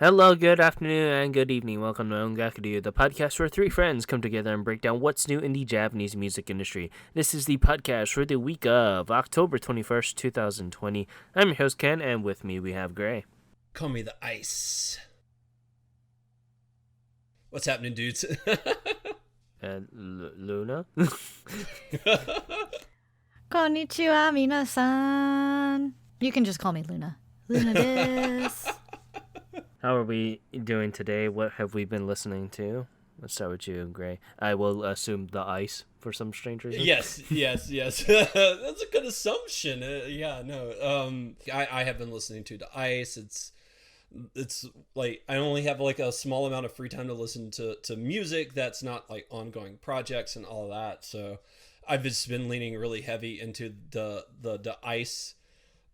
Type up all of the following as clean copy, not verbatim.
Hello, good afternoon, and good evening. Welcome to Ongakudu, the podcast where three friends come together and break down what's new in the Japanese music industry. This is the podcast for the week of October 21st, 2020. I'm your host, Ken, and with me we have Gray. Call me the ice. What's happening, dudes? And Luna? Konnichiwa, minasan. You can just call me Luna. Luna desu. How are we doing today? What have we been listening to? Let's start with you, Gray. I will assume the ice for some strange reason. yes. That's a good assumption. I have been listening to the ice. It's like I only have like a small amount of free time to listen to music that's not like ongoing projects and all that. So I've just been leaning really heavy into the ice.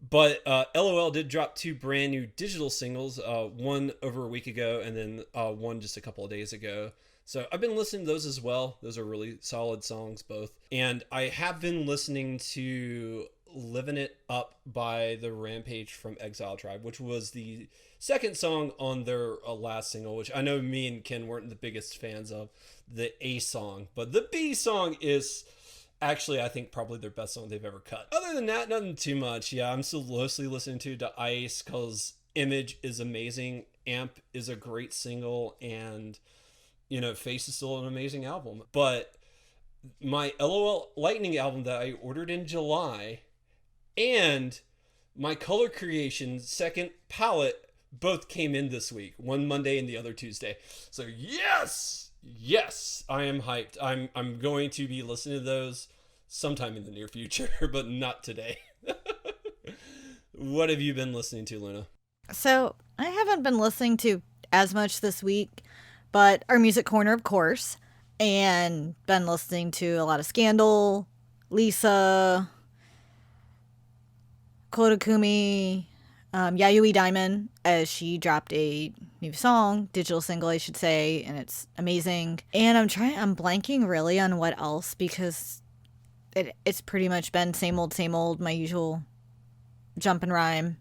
But LOL did drop two brand new digital singles, one over a week ago and then one just a couple of days ago. So I've been listening to those as well. Those are really solid songs, both. And I have been listening to Living It Up by the Rampage from Exile Tribe, which was the second song on their last single, which I know me and Ken weren't the biggest fans of, the A song. But the B song is actually, I think, probably their best song they've ever cut. Other than that, nothing too much. Yeah, I'm still mostly listening to Ice because Image is amazing. Amp is a great single. And, Face is still an amazing album. But my LOL Lightning album that I ordered in July and my Color Creation second palette both came in this week. One Monday and the other Tuesday. So, yes, I am hyped. I'm going to be listening to those sometime in the near future, but not today. What have you been listening to, Luna? So, I haven't been listening to as much this week, but our music corner, of course, and been listening to a lot of Scandal, Lisa, Kodakumi, Yayoi Diamond, as she dropped a new song, digital single, I should say, and it's amazing. And I'm blanking really on what else because it's pretty much been same old, my usual jump and rhyme,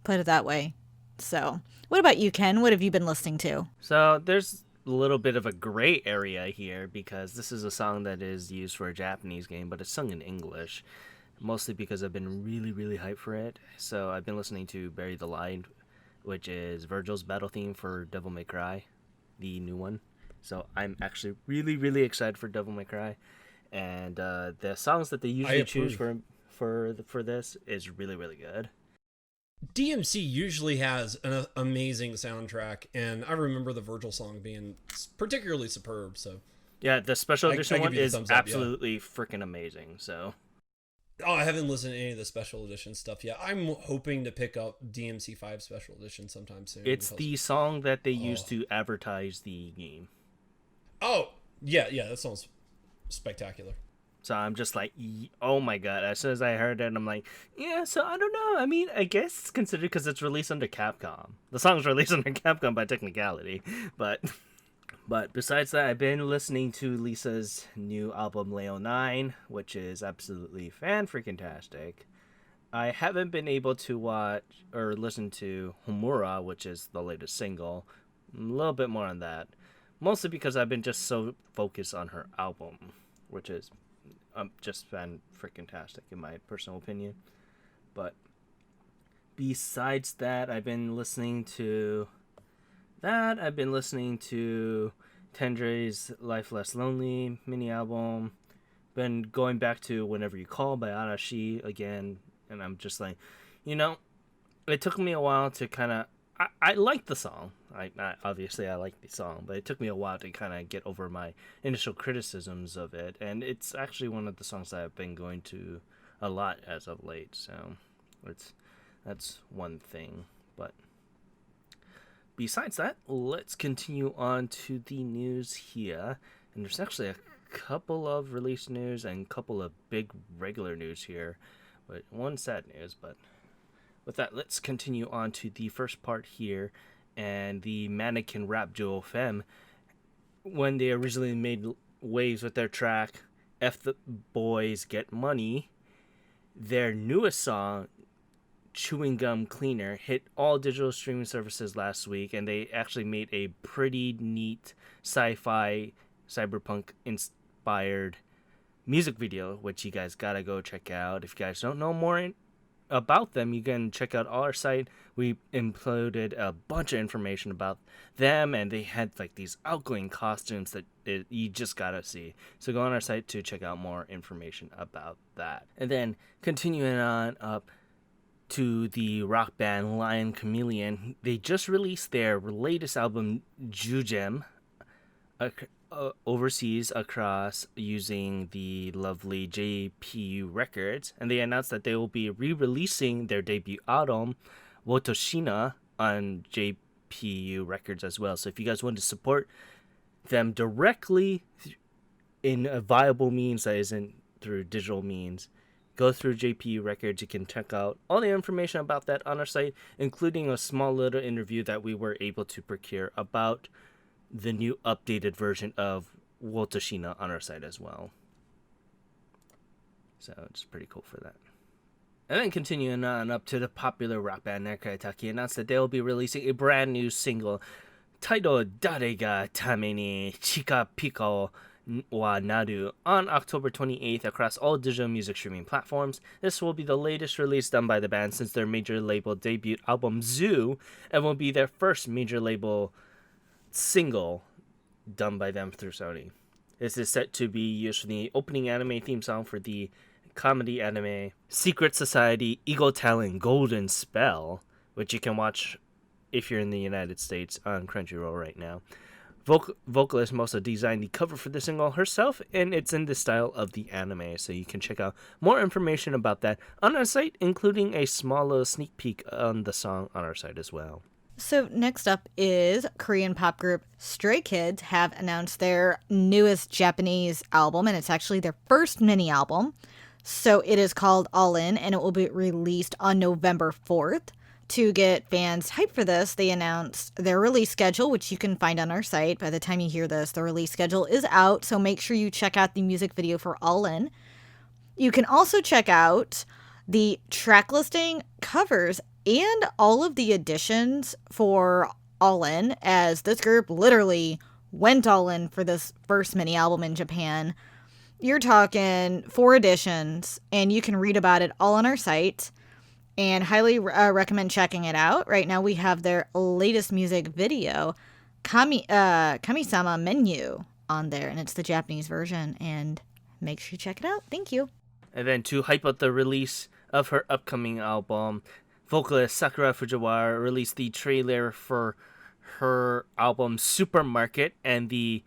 put it that way. So, what about you, Ken? What have you been listening to? So there's a little bit of a gray area here because this is a song that is used for a Japanese game, but it's sung in English. Mostly because I've been really, really hyped for it. So I've been listening to Bury the Line, which is Virgil's battle theme for Devil May Cry, the new one. So I'm actually really, really excited for Devil May Cry. And the songs that they usually choose for this is really, really good. DMC usually has an amazing soundtrack, and I remember the Virgil song being particularly superb. So Yeah, the special edition one is thumbs up, absolutely freaking amazing. So Oh, I haven't listened to any of the special edition stuff yet. I'm hoping to pick up DMC 5 special edition sometime soon. it's the song that they used to advertise the game. Oh, yeah, that sounds spectacular. So I'm just like, oh my god. As soon as I heard it, I'm like, yeah, so I don't know. I mean, I guess it's considered because it's released under Capcom. The song's released under Capcom by technicality. But besides that, I've been listening to Lisa's new album, Leo 9, which is absolutely fan-freaking-tastic. I haven't been able to watch or listen to Homura, which is the latest single. A little bit more on that. Mostly because I've been just so focused on her album, which is just fan-freaking-tastic in my personal opinion. But besides that, I've been listening to Tendre's Life Less Lonely mini album. Been going back to Whenever You Call by Arashi again, and I'm just like, it took me a while to kind of. I like the song. Obviously I like the song, but it took me a while to kind of get over my initial criticisms of it, and it's actually one of the songs that I've been going to a lot as of late. So, that's one thing. But besides that, let's continue on to the news here, and there's actually a couple of release news and a couple of big regular news here, but one sad news. But with that, let's continue on to the first part here, and the Mannequin rap duo Femme, when they originally made waves with their track F the Boys Get Money, their newest song chewing gum cleaner hit all digital streaming services last week, and they actually made a pretty neat sci-fi cyberpunk inspired music video, which you guys gotta go check out. If you guys don't know more about them, you can check out our site. We included a bunch of information about them, and they had like these outgoing costumes that you just gotta see. So go on our site to check out more information about that. And then continuing on up to the rock band Lion Chameleon, they just released their latest album Jugem overseas across using the lovely JPU Records, and they announced that they will be re-releasing their debut album Wotoshina on JPU Records as well. So if you guys want to support them directly in a viable means that isn't through digital means, go through JPU Records. You can check out all the information about that on our site, including a small little interview that we were able to procure about the new updated version of Wotoshina on our site as well. So it's pretty cool for that. And then continuing on up to the popular rock band Nakaitaki announced that they will be releasing a brand new single titled Dare ga Tame ni Chika Pika wa Naru on October 28th across all digital music streaming platforms. This will be the latest release done by the band since their major label debut album Zoo, and will be their first major label single done by them through Sony. This is set to be used for the opening anime theme song for the comedy anime Secret Society Eagle Talent Golden Spell, which you can watch if you're in the United States on Crunchyroll right now. Vocalist Mosa designed the cover for the single herself, and it's in the style of the anime, so you can check out more information about that on our site, including a small little sneak peek on the song on our site as well. So next up is Korean pop group Stray Kids have announced their newest Japanese album, and it's actually their first mini album. So it is called All In, and it will be released on November 4th. To get fans hyped for this, they announced their release schedule, which you can find on our site. By the time you hear this, the release schedule is out, so make sure you check out the music video for All In. You can also check out the track listing, covers, and all of the additions for All In, as this group literally went all in for this first mini album in Japan. You're talking 4 editions, and you can read about it all on our site, and highly recommend checking it out. Right now we have their latest music video, Kami-sama Menu, on there, and it's the Japanese version, and make sure you check it out. Thank you. And then to hype up the release of her upcoming album, vocalist Sakura Fujiwara released the trailer for her album Supermarket and the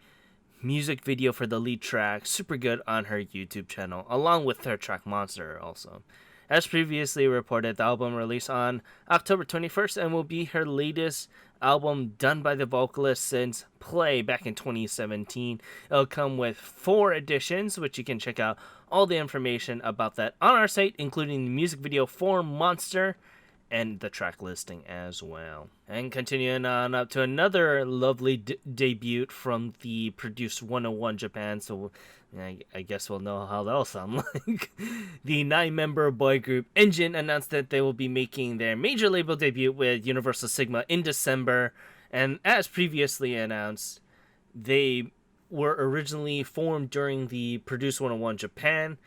music video for the lead track Super Good on her YouTube channel, along with her track Monster also. As previously reported, the album released on October 21st and will be her latest album done by the vocalist since Play back in 2017. It'll come with 4 editions, which you can check out all the information about that on our site, including the music video for Monster and the track listing as well. And continuing on up to another lovely debut from the Produce 101 Japan, so I guess we'll know how that'll sound like. The 9-member boy group Engine announced that they will be making their major label debut with Universal Sigma in December, and as previously announced, they were originally formed during the Produce 101 Japan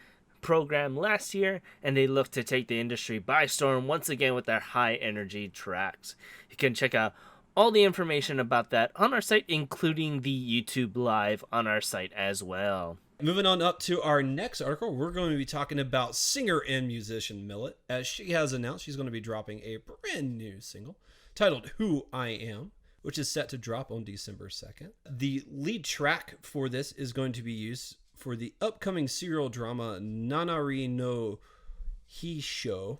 program last year, and they look to take the industry by storm once again with their high energy tracks. You can check out all the information about that on our site, including the YouTube live on our site as well. Moving on up to our next article, we're going to be talking about singer and musician Millet, as she has announced she's going to be dropping a brand new single titled Who I Am, which is set to drop on December 2nd. The lead track for this is going to be used for the upcoming serial drama Nanari no Hisho,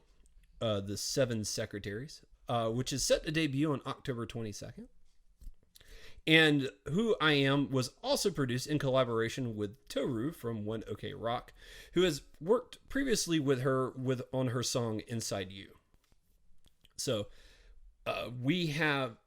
The 7 Secretaries, which is set to debut on October 22nd. And Who I Am was also produced in collaboration with Toru from One OK Rock, who has worked previously with her on her song Inside You. So we have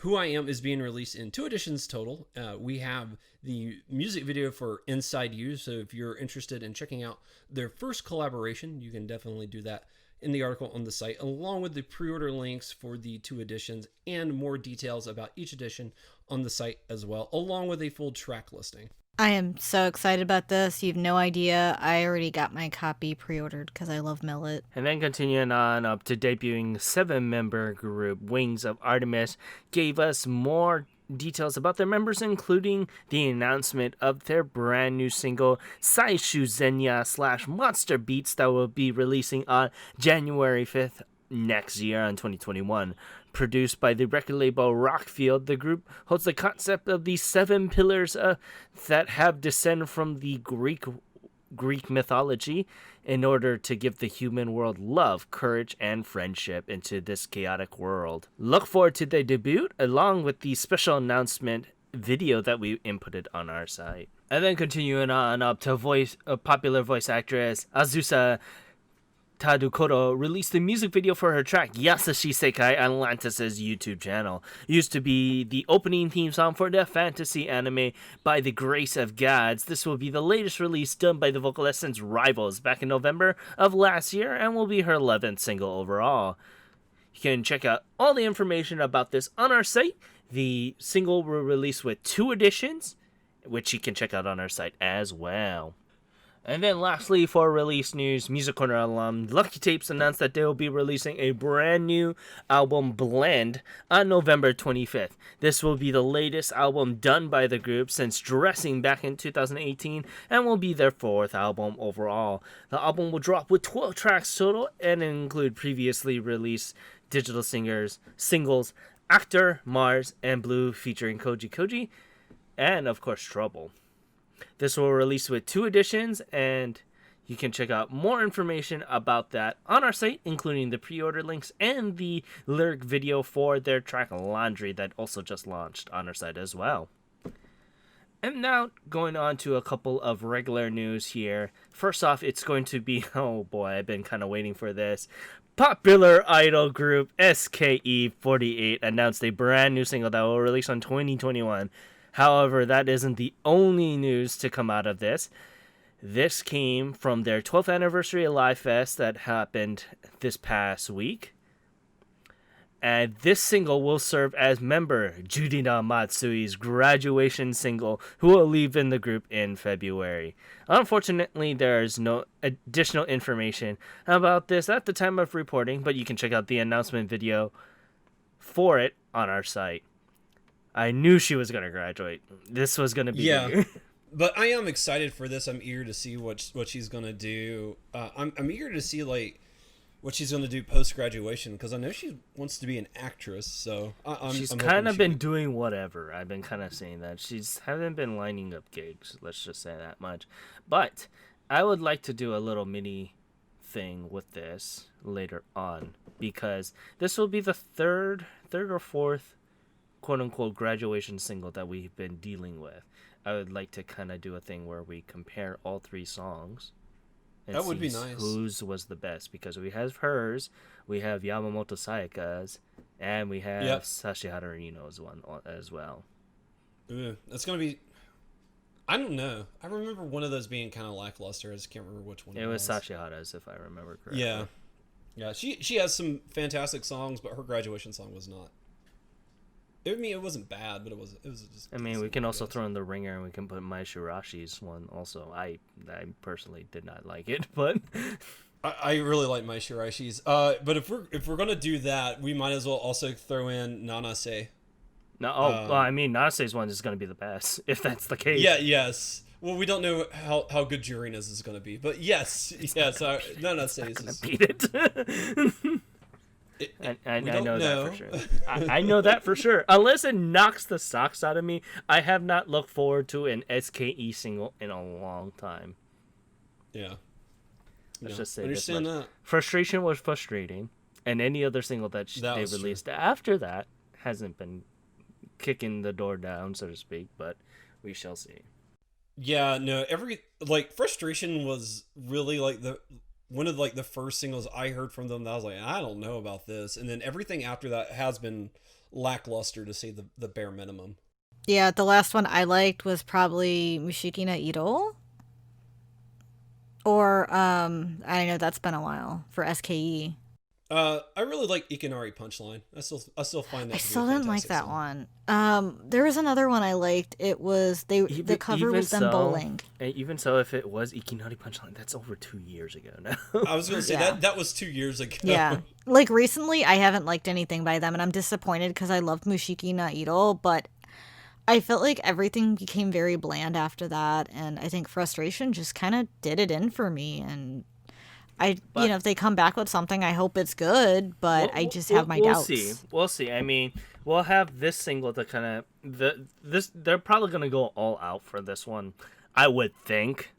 Who I Am is being released in 2 editions total. We have the music video for Inside You, so if you're interested in checking out their first collaboration, you can definitely do that in the article on the site, along with the pre-order links for the 2 editions and more details about each edition on the site as well, along with a full track listing. I am so excited about this. You have no idea. I already got my copy pre-ordered because I love Millet. And then continuing on up to debuting 7-member group Wings of Artemis gave us more details about their members, including the announcement of their brand new single Saishu Zenya / Monster Beats that will be releasing on January 5th next year in 2021. Produced by the record label Rockfield, the group holds the concept of the 7 pillars that have descended from the Greek mythology in order to give the human world love, courage, and friendship into this chaotic world. Look forward to their debut, along with the special announcement video that we inputted on our site. And then continuing on up to popular voice actress Azusa Tadukoro released the music video for her track Yasashi Sekai on Atlantis' YouTube channel. Used to be the opening theme song for the fantasy anime By the Grace of Gods. This will be the latest release done by the vocalist since Rivals back in November of last year and will be her 11th single overall. You can check out all the information about this on our site. The single will release with 2 editions, which you can check out on our site as well. And then lastly, for release news, Music Corner alum Lucky Tapes announced that they will be releasing a brand new album, Blend, on November 25th. This will be the latest album done by the group since Dressing back in 2018 and will be their 4th album overall. The album will drop with 12 tracks total and include previously released digital singles Actor, Mars, and Blue featuring Koji Koji, and of course Trouble. This will release with 2 editions, and you can check out more information about that on our site, including the pre-order links and the lyric video for their track Laundry that also just launched on our site as well. And now going on to a couple of regular news here. First off, it's going to be, oh boy, I've been kind of waiting for this. Popular idol group SKE48 announced a brand new single that will release on 2021. However, that isn't the only news to come out of this. This came from their 12th anniversary Live Fest that happened this past week. And this single will serve as member Judina Matsui's graduation single, who will leave in the group in February. Unfortunately, there's no additional information about this at the time of reporting, but you can check out the announcement video for it on our site. I knew she was going to graduate. This was going to be the year. But I am excited for this. I'm eager to see what she's going to do. I'm eager to see like what she's going to do post graduation, because I know she wants to be an actress. So she's kind of been doing whatever. I've been kind of saying that she's haven't been lining up gigs. Let's just say that much. But I would like to do a little mini thing with this later on, because this will be the third or fourth quote-unquote graduation single that we've been dealing with. I would like to kind of do a thing where we compare all 3 songs and that would be nice. Whose was the best, because we have hers, we have Yamamoto Sayaka's, and we have Sashihara Rino's one as well. That's gonna be, I don't know, I remember one of those being kind of lackluster. I just can't remember which one it was. Sashihara's, if I remember correctly. Yeah, she has some fantastic songs, but her graduation song was not. I mean, it wasn't bad, but it was just. I mean, we can also throw in the ringer, and we can put Mai Shirashi's one. Also, I personally did not like it, but I really like Mai Shirashi's. But if we're gonna do that, we might as well also throw in Nanase. No, well, I mean, Nanase's one is gonna be the best if that's the case. Yes. Well, we don't know how good Jurina's is gonna be, but yes. Nanase's is beat it. I know that for sure. I know that for sure. Unless it knocks the socks out of me, I have not looked forward to an SKE single in a long time. Yeah. Let's just say understand this much. That. Frustration was frustrating, and any other single that they released after that hasn't been kicking the door down, so to speak, but we shall see. Yeah, no, Frustration was really one of the first singles I heard from them that I was like, I don't know about this. And then everything after that has been lackluster, to say the bare minimum. Yeah, the last one I liked was probably Mushiki na Iro. Or I know that's been a while for SKE. I really like Ikanari Punchline. I still find I that to be a still didn't like fantastic that song. one. There was another one I liked. It was the cover Even was them so, bowling. even so, if it was Ikinari Punchline, that's over 2 years ago now. I was gonna say Yeah. that was 2 years Yeah. ago. Like recently I haven't liked anything by them and I'm disappointed because I loved Mushiki na Ito, but I felt like everything became very bland after that and I think frustration just kind of did it in for me and But if they come back with something, I hope it's good, but I just have my we'll see. doubts. We'll see. I mean, we'll have this single to kind of this. They're probably gonna go all out for this one. I would think.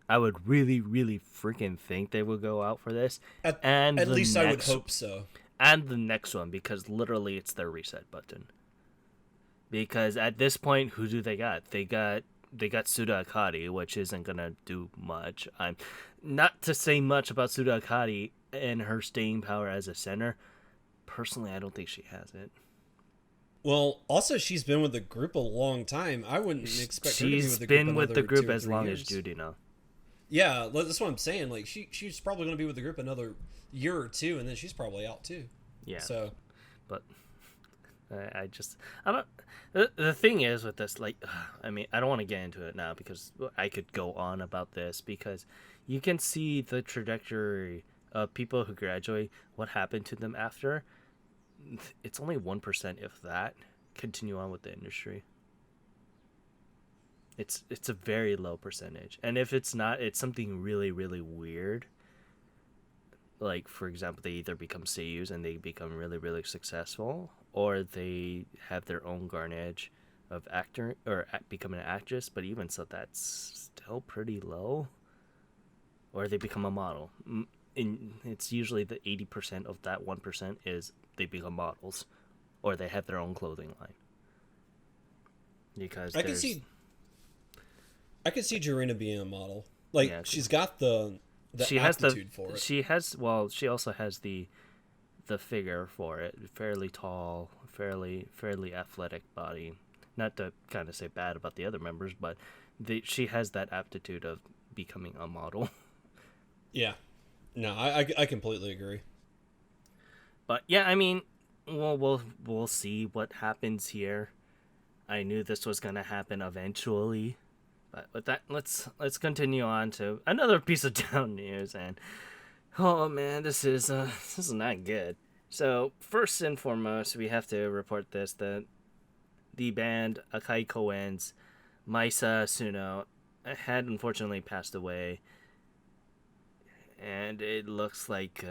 I would really, really freaking think they would go out for this, At and at the least I would next hope so. and the next one because literally it's their reset button. Because at this point, who do they got? They got Suda Akari, which isn't gonna do much. I'm not to say much about Suda Akari and her staying power as a center. Personally, I don't think she has it. Well, also she's been with the group a long time. I wouldn't expect her to be She's with the group been with the another group 2 or as 3 long as years. Judy now. Yeah, that's what I'm saying. Like she's probably going to be with the group another year or two, and then she's probably out too. Yeah, So but I just I don't. The thing is with this, like, I mean, I don't want to get into it now because I could go on about this because you can see the trajectory of people who graduate, what happened to them after. It's only 1%, if that, continue on with the industry. It's a very low percentage, and if it's not, it's something really really weird. Like for example, they either become seiyus and they become really really successful, or they have their own garnage of actor or becoming an actress. But even so, that's still pretty low. Or they become a model. It's usually the 80% of that 1% is they become models, or they have their own clothing line. Because I can there's see I could see Jarena being a model. Like yeah, she's got the she has aptitude for it. she also has the figure for it. Fairly tall, fairly athletic body. Not to kind of say bad about the other members, but she has that aptitude of becoming a model. Yeah. No, I completely agree. But yeah, I mean, we'll see what happens here. I knew this was gonna happen eventually. But with that, let's continue on to another piece of down news, and oh man, this is not good. So first and foremost, we have to report this that the band Akai Koen's Maisa Suno had unfortunately passed away, and it looks like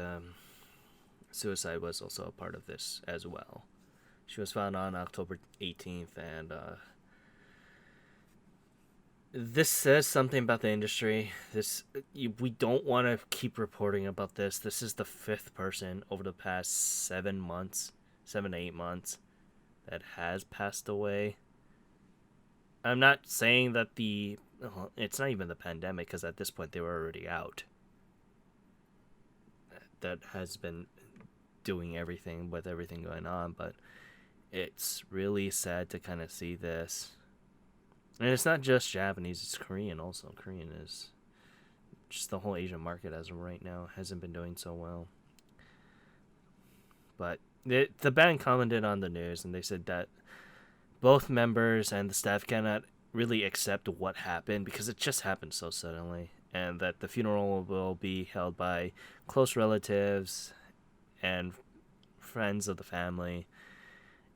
suicide was also a part of this as well. She was found on October 18th, and this says something about the industry. We don't want to keep reporting about this. This is the fifth person over the past 7 months, 7 to 8 months, that has passed away. I'm not saying that it's not even the pandemic because at this point they were already out. That has been doing everything with everything going on, but it's really sad to kind of see this. And it's not just Japanese, it's Korean also. Korean is just the whole Asian market as of right now hasn't been doing so well. But the band commented on the news and they said that both members and the staff cannot really accept what happened because it just happened so suddenly, and that the funeral will be held by close relatives and friends of the family.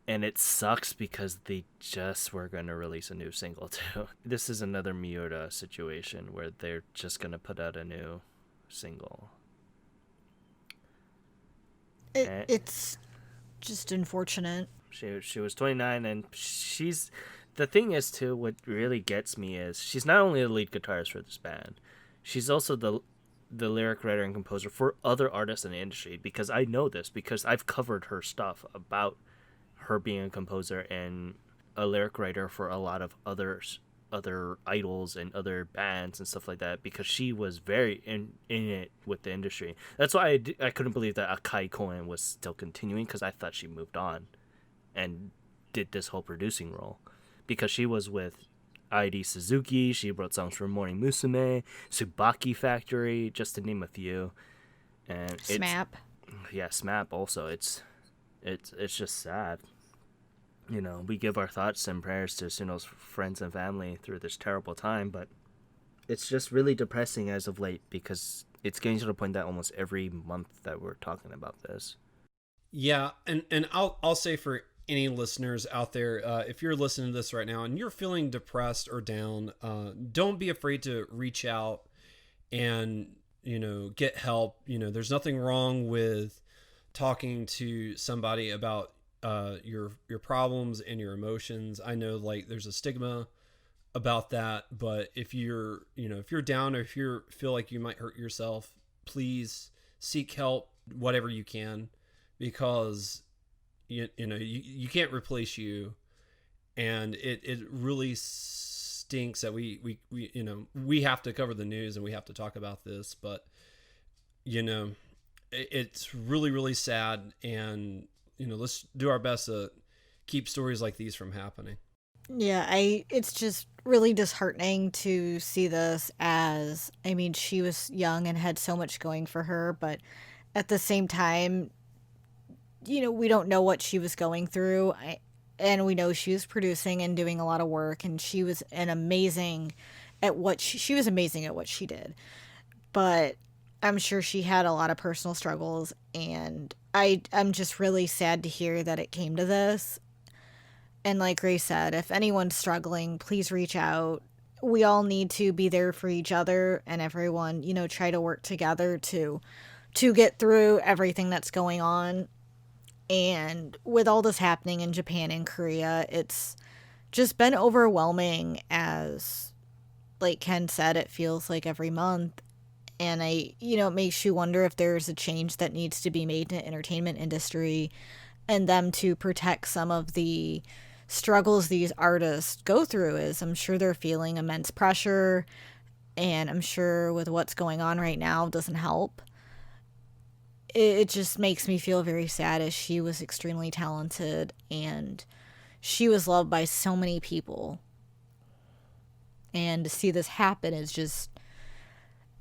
And it sucks because they just were going to release a new single too. This is another Miura situation where they're just going to put out a new single. And It's just unfortunate. she was 29, and the thing is too, what really gets me is she's not only the lead guitarist for this band, she's also the lyric writer and composer for other artists in the industry, because I know this because I've covered her stuff about her being a composer and a lyric writer for a lot of other idols and other bands and stuff like that, because she was very in it with the industry. That's why I couldn't believe that Akai Koen was still continuing, because I thought she moved on and did this whole producing role, because she was with Airi Suzuki. She wrote songs for Morning Musume, Tsubaki Factory, just to name a few. And SMAP. SMAP also. It's just sad. We give our thoughts and prayers to Suno's friends and family through this terrible time, but it's just really depressing as of late because it's getting to the point that almost every month that we're talking about this. Yeah, and I'll say for any listeners out there, if you're listening to this right now and you're feeling depressed or down, don't be afraid to reach out and get help. There's nothing wrong with talking to somebody about your problems and your emotions. I know like there's a stigma about that, but if you're down, or if you feel like you might hurt yourself, please seek help, whatever you can, because you can't replace you, and it really stinks that we have to cover the news and we have to talk about this, but it's really, really sad, and let's do our best to keep stories like these from happening. Yeah, it's just really disheartening to see this, as I mean, she was young and had so much going for her, but at the same time, we don't know what she was going through. And we know she was producing and doing a lot of work, and she was amazing at what she was amazing at what she did. But I'm sure she had a lot of personal struggles, and I'm just really sad to hear that it came to this. And like Ray said, if anyone's struggling, please reach out. We all need to be there for each other, and everyone, try to work together to get through everything that's going on. And with all this happening in Japan and Korea, it's just been overwhelming, as like Ken said, it feels like every month. And it makes you wonder if there's a change that needs to be made in the entertainment industry, and them to protect some of the struggles these artists go through. Is I'm sure they're feeling immense pressure, and I'm sure with what's going on right now doesn't help. It just makes me feel very sad, as she was extremely talented and she was loved by so many people. And to see this happen is just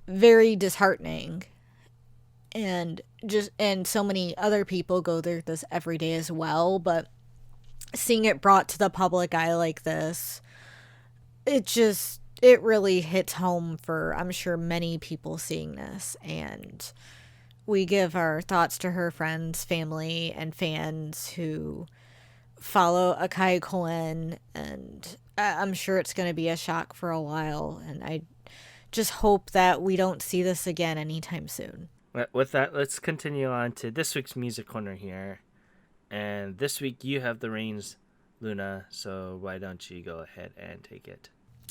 very disheartening. And so many other people go through this every day as well, but seeing it brought to the public eye like this, it really hits home for, I'm sure, many people seeing this. And we give our thoughts to her friends, family, and fans who follow Akai Cohen, and I'm sure it's going to be a shock for a while, and I just hope that we don't see this again anytime soon. With that, let's continue on to this week's music corner here. And this week you have the reins, Luna, so why don't you go ahead and take it?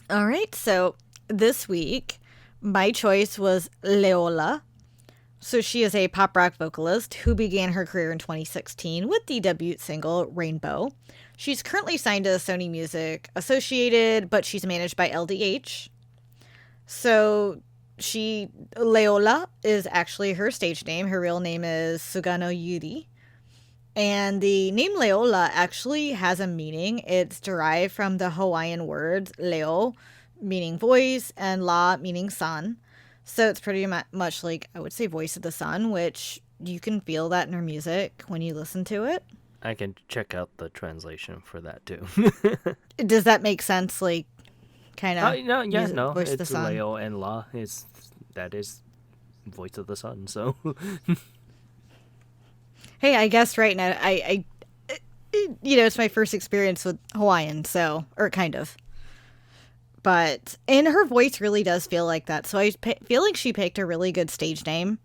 All right, so this week my choice was Leola. So she is a pop rock vocalist who began her career in 2016 with the debut single Rainbow. She's currently signed to Sony Music Associated, but she's managed by LDH. So Leola is actually her stage name. Her real name is Sugano Yuri. And the name Leola actually has a meaning. It's derived from the Hawaiian words Leo, meaning voice, and La, meaning sun. So it's pretty much like, I would say, voice of the sun, which you can feel that in her music when you listen to it. I can check out the translation for that too. Does that make sense? Like, kind of. No. Voice of the It's sun. Leo and La. That is voice of the sun. So, Hey, I guess right now it's my first experience with Hawaiian, so, or kind of. And her voice really does feel like that. So I feel like she picked a really good stage name.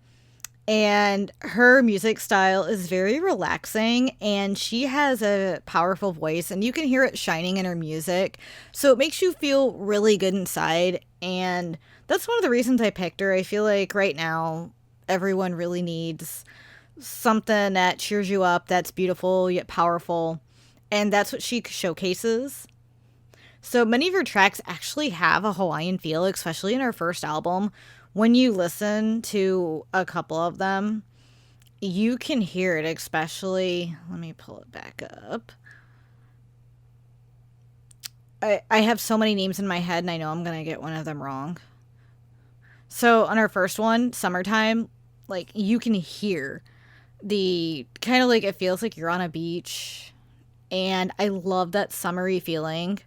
And her music style is very relaxing, and she has a powerful voice, and you can hear it shining in her music. So it makes you feel really good inside. And that's one of the reasons I picked her. I feel like right now everyone really needs something that cheers you up, that's beautiful yet powerful. And that's what she showcases. So many of her tracks actually have a Hawaiian feel, especially in her first album. When you listen to a couple of them, you can hear it, especially, let me pull it back up. I have so many names in my head, and I know I'm going to get one of them wrong. So on our first one, Summertime, like you can hear the kind of like it feels like you're on a beach. And I love that summery feeling.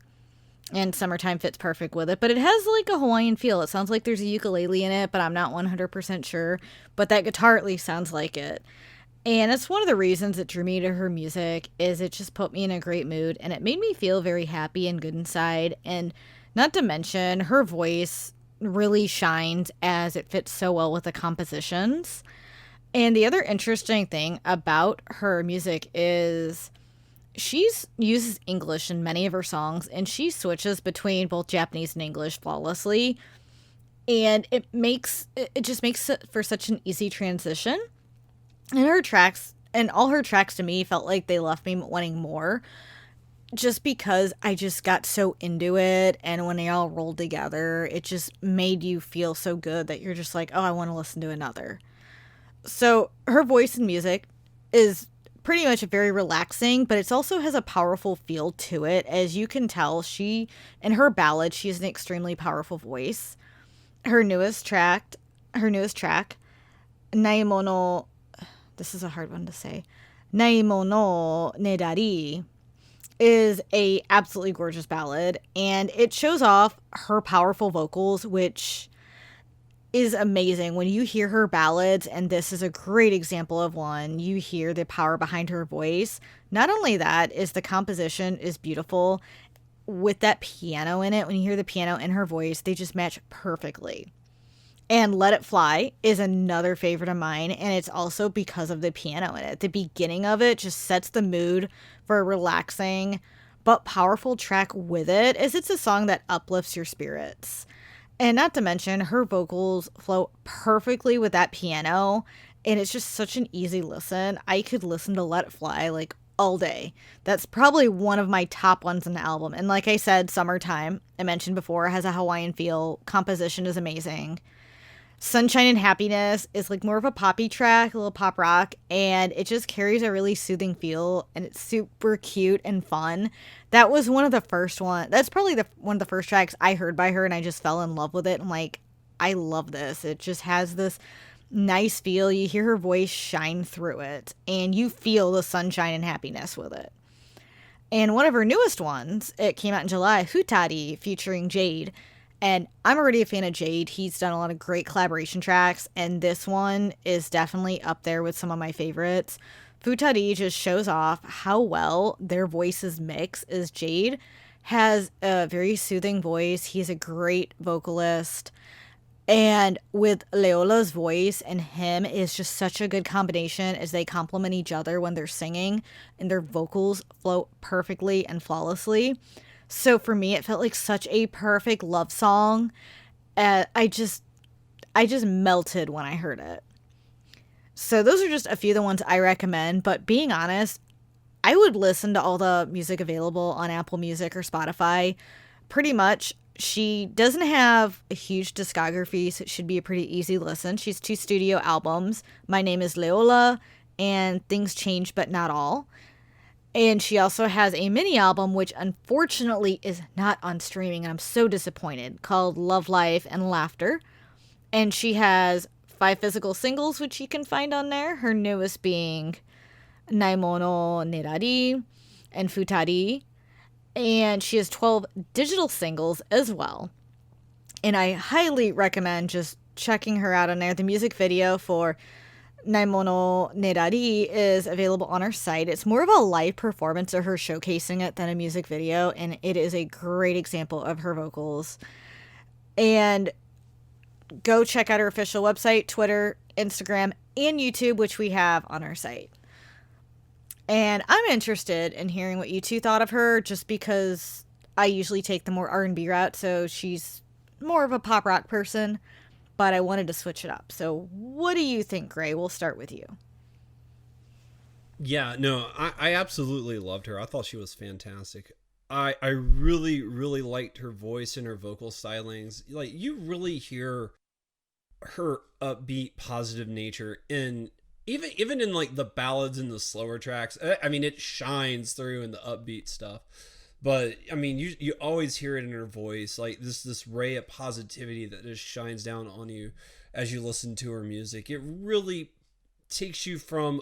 And Summertime fits perfect with it. But it has like a Hawaiian feel. It sounds like there's a ukulele in it, but I'm not 100% sure. But that guitar at least sounds like it. And it's one of the reasons it drew me to her music is it just put me in a great mood. And it made me feel very happy and good inside. And not to mention, her voice really shines as it fits so well with the compositions. And the other interesting thing about her music is she uses English in many of her songs, and she switches between both Japanese and English flawlessly. And it just makes it for such an easy transition. And her tracks and all her tracks to me felt like they left me wanting more, just because I just got so into it, and when they all rolled together, it just made you feel so good that you're just like, oh, I want to listen to another. So her voice and music is pretty much very relaxing, but it also has a powerful feel to it. As you can tell, in her ballad, she has an extremely powerful voice. Her newest track, Naimono, this is a hard one to say, Naimono Nedari, is a absolutely gorgeous ballad, and it shows off her powerful vocals, which is amazing. When you hear her ballads, and this is a great example of one, you hear the power behind her voice. Not only that, is the composition is beautiful with that piano in it. When you hear the piano and her voice, they just match perfectly. And Let It Fly is another favorite of mine, and it's also because of the piano in it. The beginning of it just sets the mood for a relaxing but powerful track with it, as it's a song that uplifts your spirits. And not to mention, her vocals flow perfectly with that piano, and it's just such an easy listen. I could listen to Let It Fly like all day. That's probably one of my top ones in the album. And like I said, Summertime, I mentioned before, has a Hawaiian feel. Composition is amazing. Sunshine and Happiness is like more of a poppy track, a little pop rock, and it just carries a really soothing feel, and it's super cute and fun. That was one of the first one. That's probably one of the first tracks I heard by her, and I just fell in love with it. I'm like, I love this. It just has this nice feel. You hear her voice shine through it, and you feel the sunshine and happiness with it. And one of her newest ones, it came out in July, Futari, featuring Jade. And I'm already a fan of Jade. He's done a lot of great collaboration tracks, and this one is definitely up there with some of my favorites. Futari just shows off how well their voices mix, as Jade has a very soothing voice. He's a great vocalist. And with Leola's voice and him is just such a good combination, as they complement each other when they're singing, and their vocals flow perfectly and flawlessly. So for me, it felt like such a perfect love song. I just melted when I heard it. So those are just a few of the ones I recommend. But being honest, I would listen to all the music available on Apple Music or Spotify. Pretty much, she doesn't have a huge discography, so it should be a pretty easy listen. She has 2 studio albums, My Name is Leola and Things Change But Not All. And she also has a mini album, which unfortunately is not on streaming, and I'm so disappointed, called Love, Life, and Laughter. And she has 5 physical singles, which you can find on there, her newest being Naimono Nerari and Futari. And she has 12 digital singles as well. And I highly recommend just checking her out on there. The music video for Naimono Nerari is available on our site. It's more of a live performance of her showcasing it than a music video, and it is a great example of her vocals. And go check out her official website, Twitter, Instagram, and YouTube, which we have on our site. And I'm interested in hearing what you two thought of her, just because I usually take the more R&B route, so she's more of a pop rock person. But I wanted to switch it up. So what do you think, Gray? We'll start with you. Yeah, no, I absolutely loved her. I thought she was fantastic. I really, really liked her voice and her vocal stylings. Like, you really hear her upbeat, positive nature in even in like the ballads and the slower tracks. I mean, it shines through in the upbeat stuff. But I mean, you always hear it in her voice, like this ray of positivity that just shines down on you as you listen to her music. It really takes you from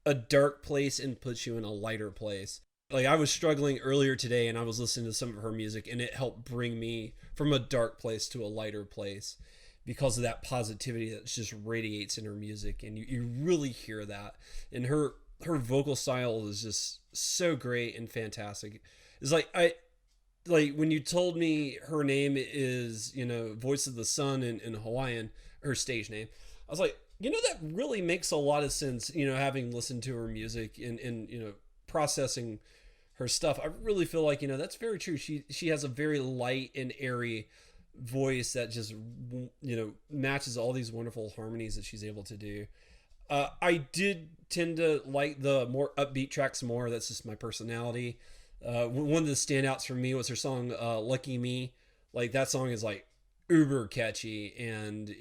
a dark place and puts you in a lighter place. Like, I was struggling earlier today and I was listening to some of her music, and it helped bring me from a dark place to a lighter place because of that positivity that just radiates in her music, and you really hear that. And her vocal style is just so great and fantastic. It's like, like when you told me her name is, Voice of the Sun in Hawaiian, her stage name, I was like, that really makes a lot of sense, having listened to her music and processing her stuff. I really feel like, that's very true. She has a very light and airy voice that just, matches all these wonderful harmonies that she's able to do. I did tend to like the more upbeat tracks more. That's just my personality. One of the standouts for me was her song "Lucky Me." Like, that song is like uber catchy, and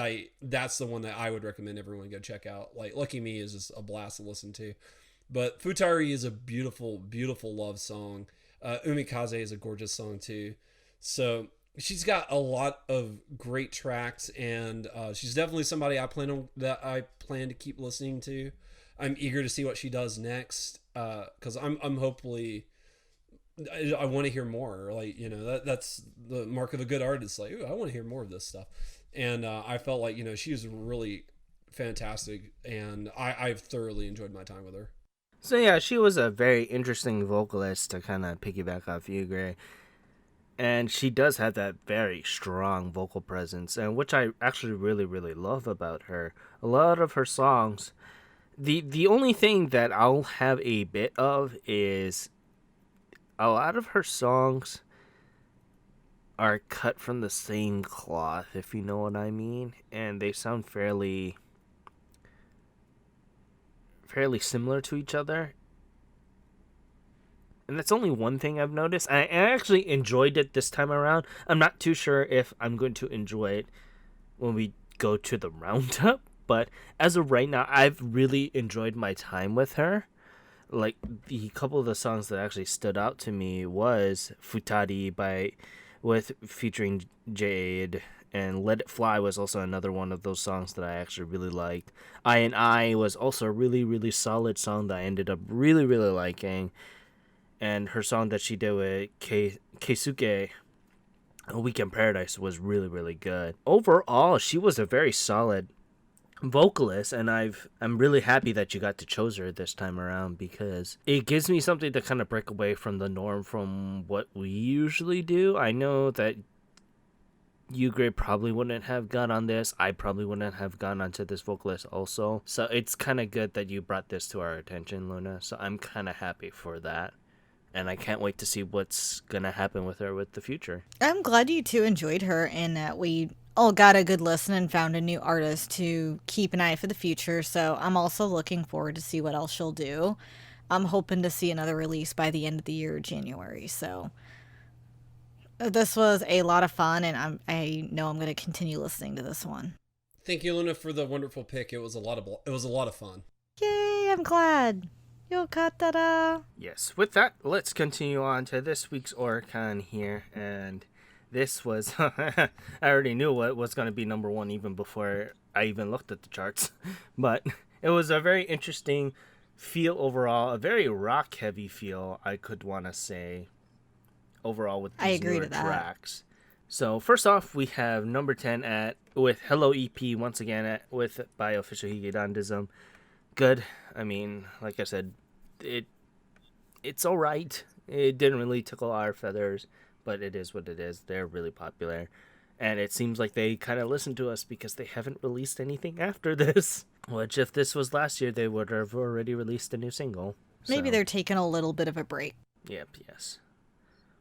that's the one that I would recommend everyone go check out. Like, "Lucky Me" is just a blast to listen to. But "Futari" is a beautiful, beautiful love song. "Umikaze" is a gorgeous song too. So she's got a lot of great tracks, and she's definitely somebody I plan to keep listening to. I'm eager to see what she does next, because I'm hopefully, I want to hear more. Like, that's the mark of a good artist. Like, ooh, I want to hear more of this stuff. And I felt like, she was really fantastic, and I've thoroughly enjoyed my time with her. So yeah, she was a very interesting vocalist to kind of piggyback off you, Gray. And she does have that very strong vocal presence, and which I actually really, really love about her. A lot of her songs, the only thing that I'll have a bit of is a lot of her songs are cut from the same cloth, if you know what I mean, and they sound fairly similar to each other. And that's only one thing I've noticed. I actually enjoyed it this time around. I'm not too sure if I'm going to enjoy it when we go to the roundup, but as of right now, I've really enjoyed my time with her. Like, the couple of the songs that actually stood out to me was Futari with featuring Jade, and Let It Fly was also another one of those songs that I actually really liked. I and I was also a really, really solid song that I ended up really, really liking. And her song that she did with Keisuke, A Week in Paradise, was really, really good. Overall, she was a very solid vocalist, and I'm really happy that you got to choose her this time around, because it gives me something to kind of break away from the norm from what we usually do. I know that you, Gray, probably wouldn't have gone on this. I probably wouldn't have gone onto this vocalist also. So it's kind of good that you brought this to our attention, Luna. So I'm kind of happy for that. And I can't wait to see what's going to happen with her with the future. I'm glad you two enjoyed her and that we all got a good listen and found a new artist to keep an eye for the future. So I'm also looking forward to see what else she'll do. I'm hoping to see another release by the end of the year, January. So this was a lot of fun, and I know I'm going to continue listening to this one. Thank you, Luna, for the wonderful pick. It was a lot of fun. Yay, I'm glad. Yokatara. Yes, with that, let's continue on to this week's Oricon here. And this was, I already knew what was going to be number one even before I even looked at the charts. But it was a very interesting feel overall, a very rock-heavy feel, I could want to say, overall with these newer tracks. So first off, we have number 10 with Hello EP once again by Official Higedandism. Good. I mean, like I said, it's all right. It didn't really tickle our feathers, but it is what it is. They're really popular, and it seems like they kind of listen to us because they haven't released anything after this. Which, if this was last year, they would have already released a new single. Maybe they're taking a little bit of a break. Yep. Yes.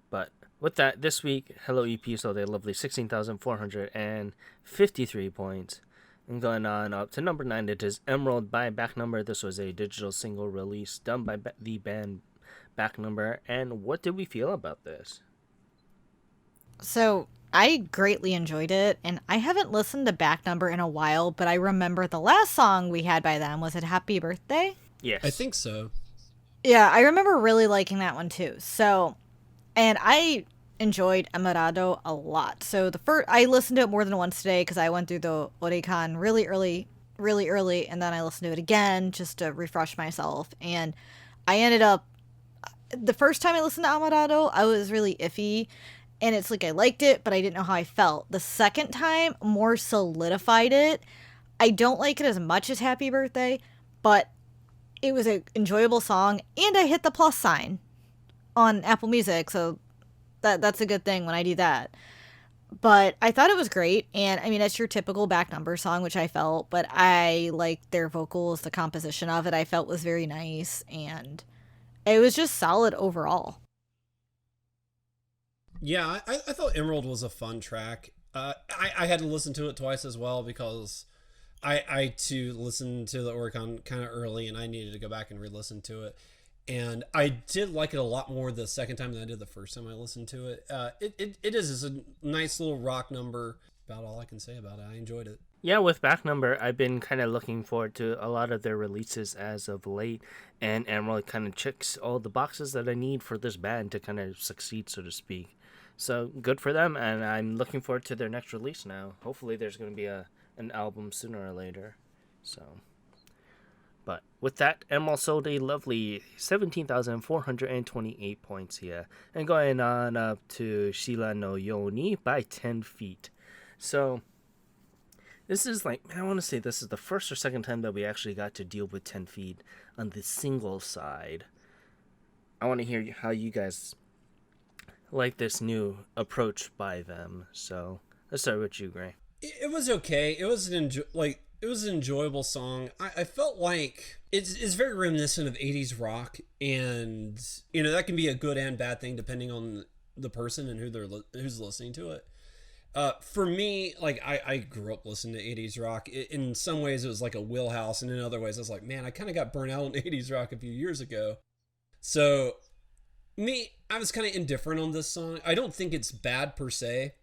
But with that, this week, Hello EP sold a lovely 16,453 points. And going on up to number 9, it is Emerald by Back Number. This was a digital single release done by the band Back Number. And what did we feel about this? So, I greatly enjoyed it, and I haven't listened to Back Number in a while, but I remember the last song we had by them. Was it Happy Birthday? Yes. I think so. Yeah, I remember really liking that one too. So, and I enjoyed Amarado a lot. So the first, I listened to it more than once today because I went through the Oricon really early, and then I listened to it again just to refresh myself. And I ended up the first time I listened to Amarado, I was really iffy. And it's like I liked it, but I didn't know how I felt. The second time more solidified it. I don't like it as much as Happy Birthday, but it was an enjoyable song, and I hit the plus sign on Apple Music, so that's a good thing when I do that. But I thought it was great, and I mean it's your typical back number song, which I felt, but I liked their vocals, the composition of it. I felt was very nice, and it was just solid overall. Yeah, I thought Emerald was a fun track. I had to listen to it twice as well because I too listened to the Oricon kind of early and I needed to go back and re-listen to it. And I did like it a lot more the second time than I did the first time I listened to it. It is a nice little rock number. About all I can say about it. I enjoyed it. Yeah, with Back Number, I've been kind of looking forward to a lot of their releases as of late, and Emerald kind of checks all the boxes that I need for this band to kind of succeed, so to speak. So good for them, and I'm looking forward to their next release now. Hopefully, there's going to be an album sooner or later. So, but with that, Emerald sold a lovely 17,428 points here, and going on up to Sheila no Yoni by 10 feet. So this is like, I want to say this is the first or second time that we actually got to deal with 10 feet on the single side. I want to hear how you guys like this new approach by them. So let's start with you, Gray. It was okay. It was it was an enjoyable song. I felt like it's very reminiscent of 80s rock, and you know that can be a good and bad thing depending on the person and who's listening to it. For me, like I grew up listening to 80s rock. In some ways, it was like a wheelhouse, and in other ways, I was like, man, I kind of got burnt out on 80s rock a few years ago. So I was kind of indifferent on this song. I don't think it's bad per se,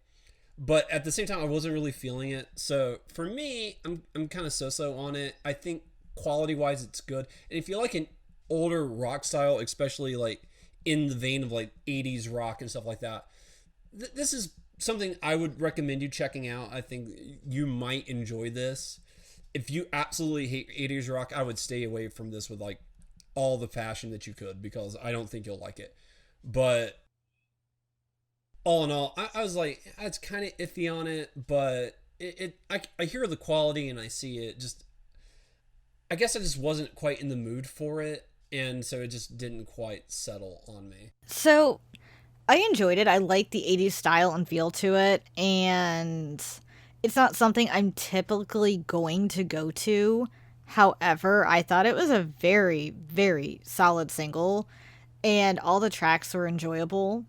but at the same time, I wasn't really feeling it. So for me, I'm kind of so on it. I think quality wise, it's good. And if you like an older rock style, especially like in the vein of like 80s rock and stuff like that, this is something I would recommend you checking out. I think you might enjoy this. If you absolutely hate 80s rock, I would stay away from this with like all the passion that you could because I don't think you'll like it. But all in all, I was like, it's kind of iffy on it, but I hear the quality and I see it. Just I guess I just wasn't quite in the mood for it, and so it just didn't quite settle on me. So I enjoyed it. I liked the 80s style and feel to it, and it's not something I'm typically going to go to. However, I thought it was a very, very solid single, and all the tracks were enjoyable.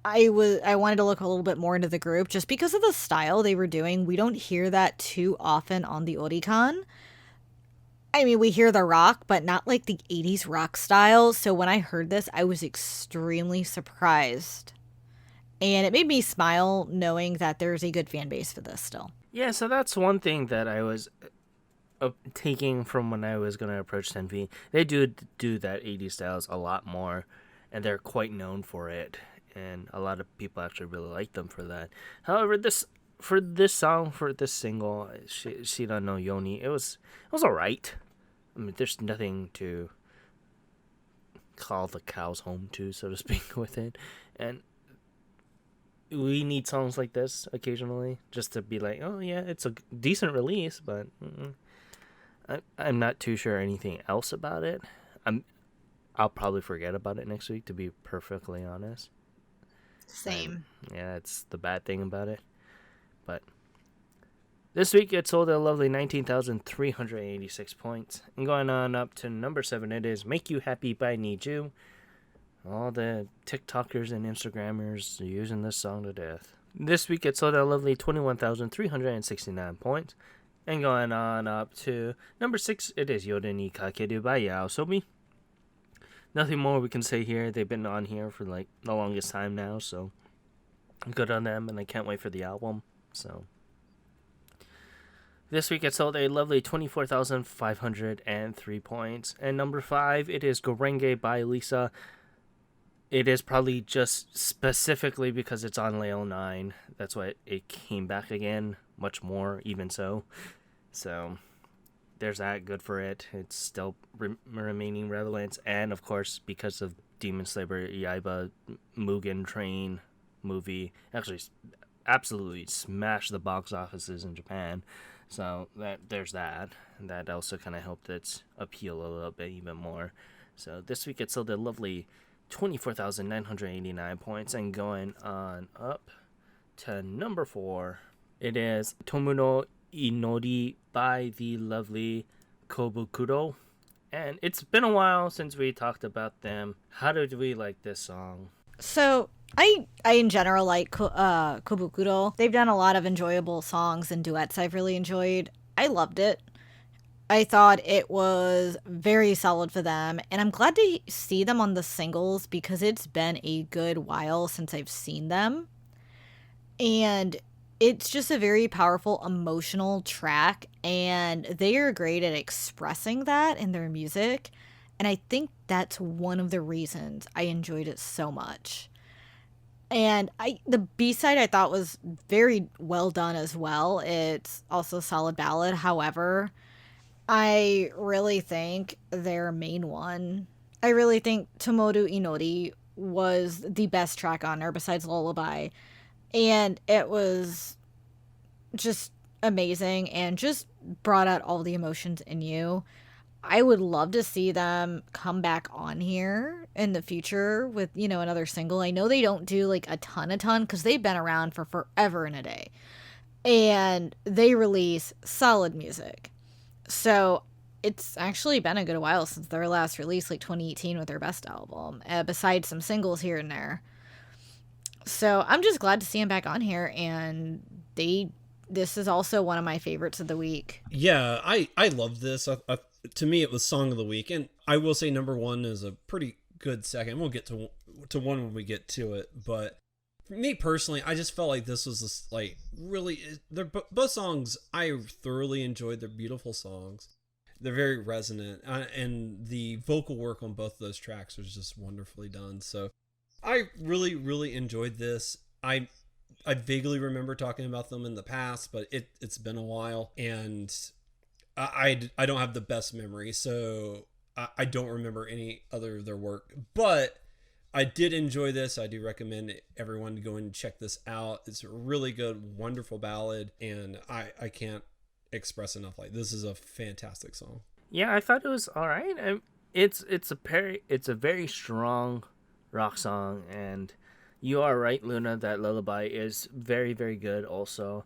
I wanted to look a little bit more into the group just because of the style they were doing. We don't hear that too often on the Oricon. I mean, we hear the rock, but not like the 80s rock style. So when I heard this, I was extremely surprised. And it made me smile knowing that there's a good fan base for this still. Yeah, so that's one thing that I was taking from when I was going to approach 10 feet. They do that 80s styles a lot more, and they're quite known for it. And a lot of people actually really like them for that. However, for this song, for this single, Shira no Yoni, it was alright. I mean, there's nothing to call the cows home to, so to speak, with it. And we need songs like this occasionally just to be like, oh yeah, it's a decent release, but I'm not too sure anything else about it. I'll probably forget about it next week, to be perfectly honest. Same. Yeah, it's the bad thing about it. But this week it sold a lovely 19,386 points. And going on up to number 7, it is Make You Happy by Need You. All the TikTokers and Instagrammers are using this song to death. This week it sold a lovely 21,369 points. And going on up to number 6, it is Yoda ni Kakeru by Yaosobi. Nothing more we can say here. They've been on here for like the longest time now, so good on them, and I can't wait for the album. So This week it sold a lovely 24,503 points. And number 5, it is Gorenge by Lisa. It is probably just specifically because it's on Leola 9. That's why it came back again, much more, even so. So, there's that, good for it. It's still remaining relevant. And, of course, because of Demon Slayer Yaiba Mugen Train movie, actually absolutely smashed the box offices in Japan. So, there's that. That also kind of helped its appeal a little bit even more. So, this week it sold a lovely 24,989 points, and going on up to number 4, it is Tomuno Inori by the lovely Kobukuro. And it's been a while since we talked about them. How did we like this song? So I in general like Kobukuro. They've done a lot of enjoyable songs and duets I've really enjoyed. I loved it. I thought it was very solid for them, and I'm glad to see them on the singles because it's been a good while since I've seen them. And it's just a very powerful emotional track, and they are great at expressing that in their music. And I think that's one of the reasons I enjoyed it so much. And the B-side I thought was very well done as well. It's also a solid ballad. However, I really think their main one, I really think Tomoru Inori was the best track on there besides Lullaby. And it was just amazing and just brought out all the emotions in you. I would love to see them come back on here in the future with, another single. I know they don't do like a ton because they've been around for forever and a day. And they release solid music. So it's actually been a good while since their last release, like 2018 with their best album, besides some singles here and there. So I'm just glad to see them back on here, and this is also one of my favorites of the week. Yeah, I love this. To me, it was Song of the Week, and I will say number 1 is a pretty good second. We'll get to one when we get to it, but for me personally, I just felt like this was this, like, really, they're both songs I thoroughly enjoyed. They're beautiful songs. They're very resonant, and the vocal work on both of those tracks was just wonderfully done. So I really, really enjoyed this. I vaguely remember talking about them in the past, but it's been a while, and I don't have the best memory, so I don't remember any other of their work. But I did enjoy this. I do recommend everyone to go and check this out. It's a really good, wonderful ballad, and I can't express enough. Like, this is a fantastic song. Yeah, I thought it was all right. It's a very strong rock song, and you are right, Luna, that Lullaby is very, very good also.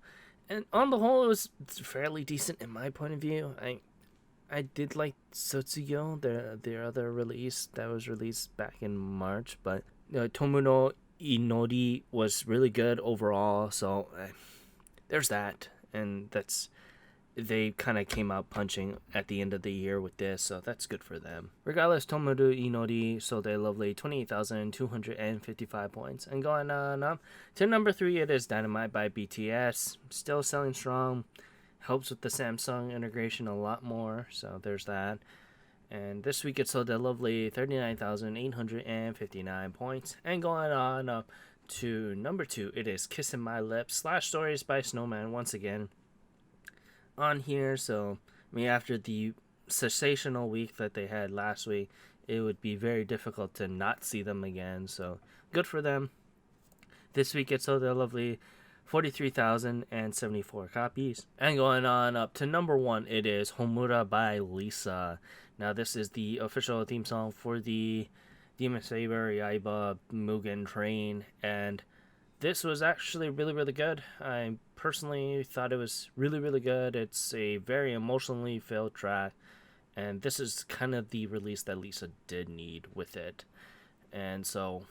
And on the whole, it was fairly decent in my point of view. I did like Sotsuyo, their other release that was released back in March, but Tomuno Inori was really good overall. So there's that, and they kind of came out punching at the end of the year with this, so that's good for them. Regardless, Tomoru Inori sold a lovely 28,255 points. And going on up to number 3, it is Dynamite by BTS. Still selling strong. Helps with the Samsung integration a lot more, so there's that. And this week it sold a lovely 39,859 points. And going on up to number 2, it is Kissing My Lips / Stories by Snowman once again on here. So after the sensational week that they had last week, it would be very difficult to not see them again, so good for them. This week it sold a lovely 43,074 copies. And going on up to number 1, it is Homura by Lisa. Now this is the official theme song for the Demon Slayer Yaiba Mugen Train, and this was actually really, really good. I personally thought it was really, really good. It's a very emotionally filled track, and this is kind of the release that Lisa did need with it. And so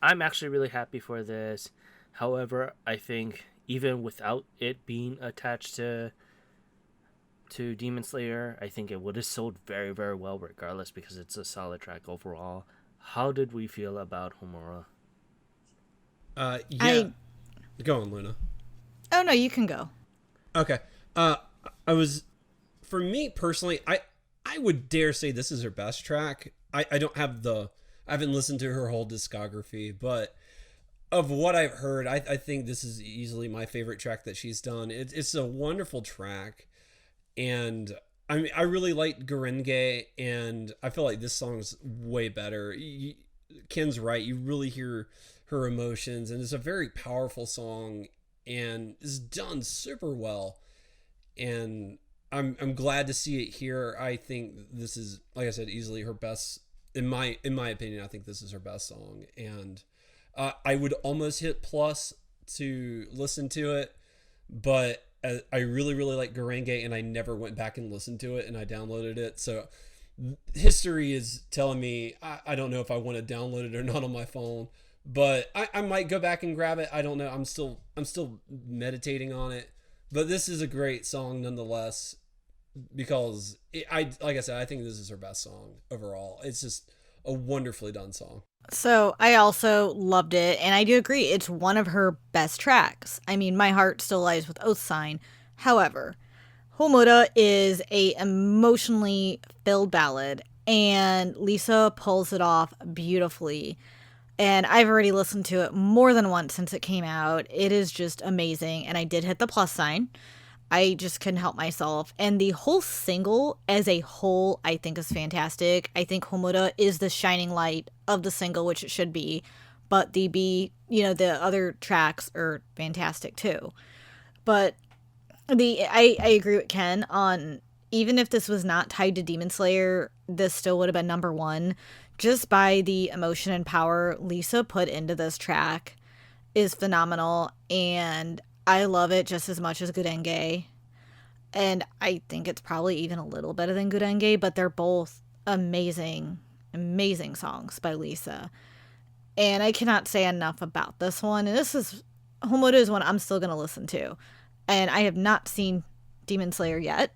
I'm actually really happy for this. However, I think even without it being attached to Demon Slayer, I think it would have sold very, very well regardless, because it's a solid track overall. How did we feel about Homura? Yeah. Go on, Luna. Oh, no, you can go. Okay. I was, for me personally, I would dare say this is her best track. I don't have I haven't listened to her whole discography, but of what I've heard, I think this is easily my favorite track that she's done. It's a wonderful track, and I mean, I really like Gurenge, and I feel like this song's way better. Ken's right; you really hear her emotions, and it's a very powerful song, and is done super well. And I'm glad to see it here. I think this is, like I said, easily her best in my opinion. I think this is her best song, and I would almost hit plus to listen to it, but I really really like Garenge, and I never went back and listened to it, and I downloaded it. So history is telling me I don't know if I want to download it or not on my phone, but I might go back and grab it. I don't know. I'm still meditating on it, but this is a great song nonetheless because I like I said, I think this is her best song overall. It's just a wonderfully done song. So I also loved it, and I do agree it's one of her best tracks. I mean, my heart still lies with Oath Sign. However, Homura is a emotionally filled ballad, and Lisa pulls it off beautifully. And I've already listened to it more than once since it came out. It is just amazing, and I did hit the plus sign. I just couldn't help myself. And the whole single as a whole, I think is fantastic. I think Homura is the shining light of the single, which it should be. But the other tracks are fantastic too. But I agree with Ken on, even if this was not tied to Demon Slayer, this still would have been number one. Just by the emotion and power Lisa put into this track is phenomenal, and I love it just as much as Gurenge. And I think it's probably even a little better than Gurenge, but they're both amazing, amazing songs by Lisa. And I cannot say enough about this one. And Homura is one I'm still going to listen to. And I have not seen Demon Slayer yet.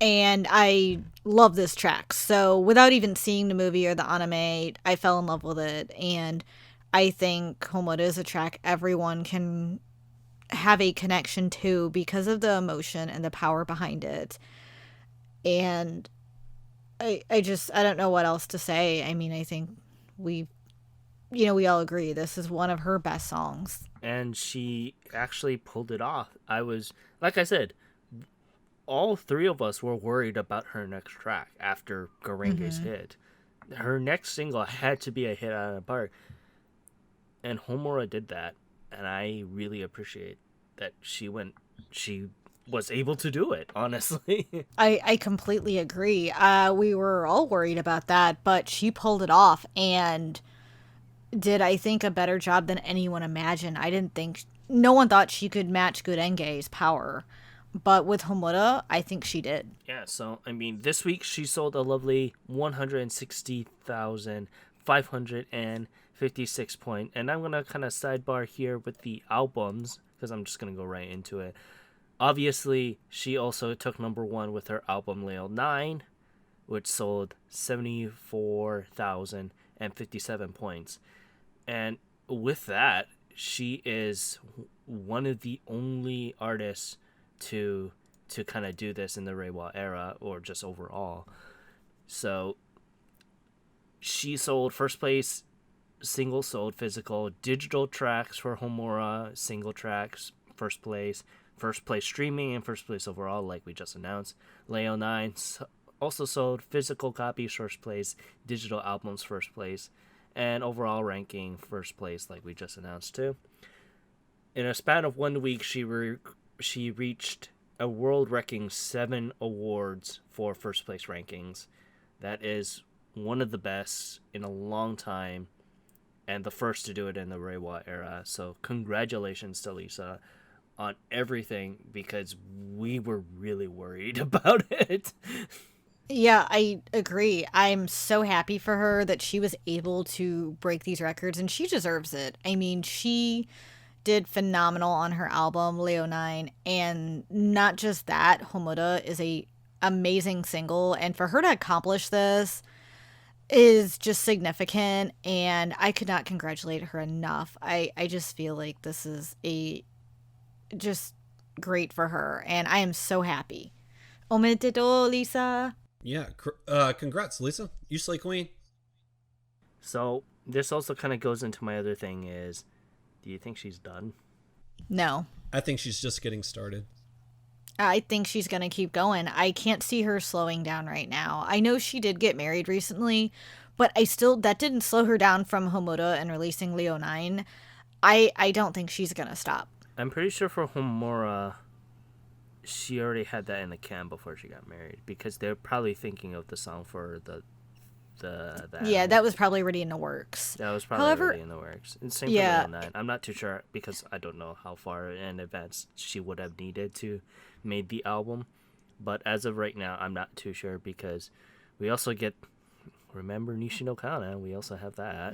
And I love this track. So without even seeing the movie or the anime, I fell in love with it. And I think Homura is a track everyone can have a connection to because of the emotion and the power behind it. And I don't know what else to say. I mean, I think we all agree this is one of her best songs. And she actually pulled it off. Like I said, all three of us were worried about her next track after Garenge's hit. Her next single had to be a hit out of the park. And Homura did that. And I really appreciate that she was able to do it, honestly. I completely agree. We were all worried about that, but she pulled it off and did, I think, a better job than anyone imagined. No one thought she could match Gurenge's power. But with Homura, I think she did. Yeah, so, I mean, this week she sold a lovely 160,556 points. And I'm going to kind of sidebar here with the albums, because I'm just going to go right into it. Obviously, she also took number one with her album Leola 9, which sold 74,057 points. And with that, she is one of the only artists to kind of do this in the Reiwa era, or just overall. So she sold first place single sold physical, digital tracks for Homura, single tracks first place streaming, and first place overall, like we just announced. Leola 9 also sold physical copies first place, digital albums first place, and overall ranking first place, like we just announced too. In a span of 1 week, she reached a world ranking 7 awards for first place rankings. That is one of the best in a long time, and the first to do it in the Reiwa era. So congratulations to Lisa on everything, because we were really worried about it. Yeah, I agree. I'm so happy for her that she was able to break these records, and she deserves it. I mean, she did phenomenal on her album Leola 9, and not just that, Homura is a amazing single, and for her to accomplish this is just significant, and I could not congratulate her enough. I just feel like this is just great for her, and I am so happy. Omedeto, Lisa. Yeah. Congrats, Lisa. You slay queen. So this also kind of goes into my other thing is, do you think she's done? No. I think she's just getting started. I think she's going to keep going. I can't see her slowing down right now. I know she did get married recently, but that didn't slow her down from Homoda and releasing Leo 9. I don't think she's going to stop. I'm pretty sure for Homura, she already had that in the can before she got married because they're probably thinking of the song for the Yeah, anime. that was probably already in the works. That was probably However, already in the works. And same for yeah, Leo 9. I'm not too sure because I don't know how far in advance she would have needed to made the album. But as of right now, I'm not too sure because we also get, remember Nishino Kana, we also have that.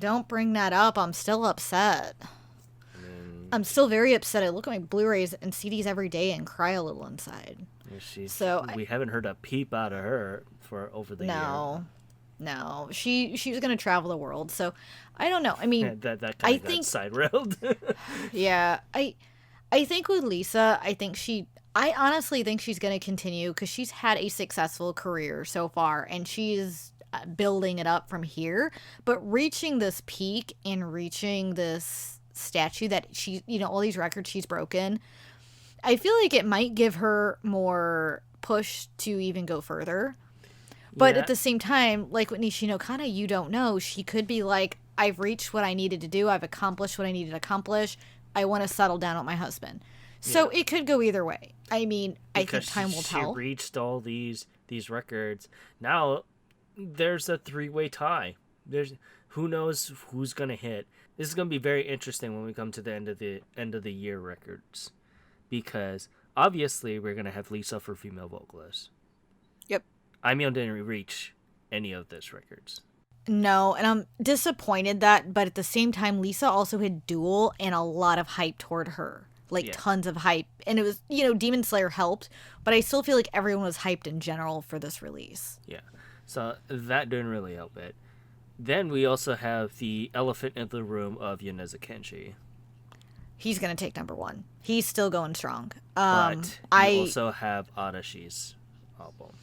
don't bring that up. I'm still upset. I mean, I'm still very upset. I look at my Blu-rays and CDs every day and cry a little inside. we haven't heard a peep out of her for over the No, no, she was gonna travel the world. So I don't know. I mean, year. That I kind of got think side railed. yeah, I think with Lisa, I honestly think she's gonna continue because she's had a successful career so far, and she's building it up from here. But reaching this peak and reaching this statue that all these records she's broken, I feel like it might give her more push to even go further. But Yeah, at the same time, like with Nishino Kana, you don't know. She could be like, I've reached what I needed to do. I've accomplished what I needed to accomplish. I want to settle down with my husband. So yeah. it could go either way. I mean, I think Because time will she tell. reached all these records. Now there's a three-way tie. There's who knows who's gonna hit. This is gonna be very interesting when we come to the end of the year records, because obviously we're gonna have Lisa for female vocalist. Yep. Aimyon didn't reach any of those records. No, and I'm disappointed but at the same time, Lisa also had Duel and a lot of hype toward her. Like Yeah, tons of hype. And it was, Demon Slayer helped, but I still feel like everyone was hyped in general for this release. yeah. So that didn't really help it. Then we also have the elephant in the room of Yaneza Kenshi. He's going to take number 1. He's still going strong. But you also have Arashi's album.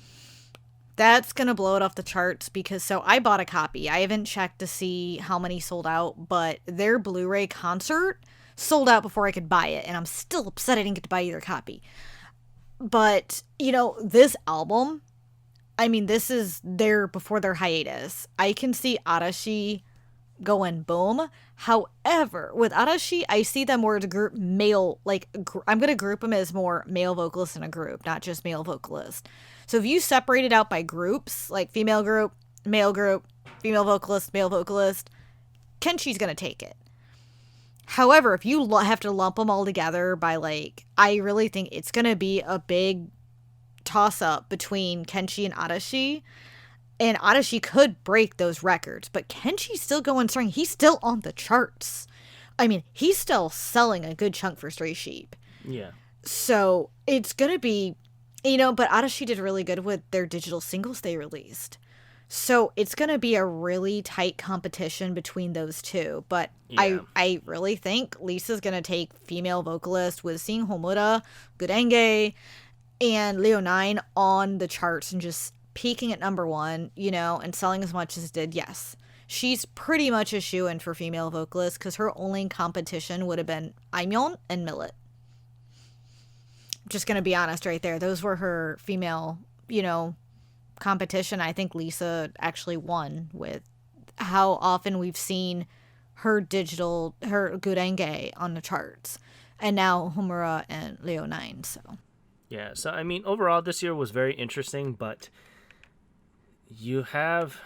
That's going to blow it off the charts because I bought a copy. I haven't checked to see how many sold out, but their Blu-ray concert sold out before I could buy it, and I'm still upset I didn't get to buy either copy. But, this album, I mean, this is before their hiatus. I can see Arashi going boom. However, with Arashi, I see them more as a group male, I'm going to group them as more male vocalists in a group, not just male vocalists. So if you separate it out by groups, like female group, female vocalist, male vocalist, Kenshi's going to take it. However, if you have to lump them all together by I really think it's going to be a big toss up between Kenshi and Arashi. And Arashi could break those records, but Kenshi's still going strong. He's still on the charts. I mean, he's still selling a good chunk for Stray Sheep. Yeah. So it's going to be, but Arashi did really good with their digital singles they released. So it's going to be a really tight competition between those two. But Yeah. I really think Lisa's going to take female vocalist with seeing Homura, Gurenge, and Leo 9 on the charts and just peaking at number 1, and selling as much as it did. Yes. She's pretty much a shoo-in for female vocalists because her only competition would have been Aimyon and Millet. Just going to be honest right there. Those were her female, competition. I think Lisa actually won with how often we've seen her Gurenge on the charts. And now Homura and Leo 9, so. Yeah, so I mean, overall, this year was very interesting, but you have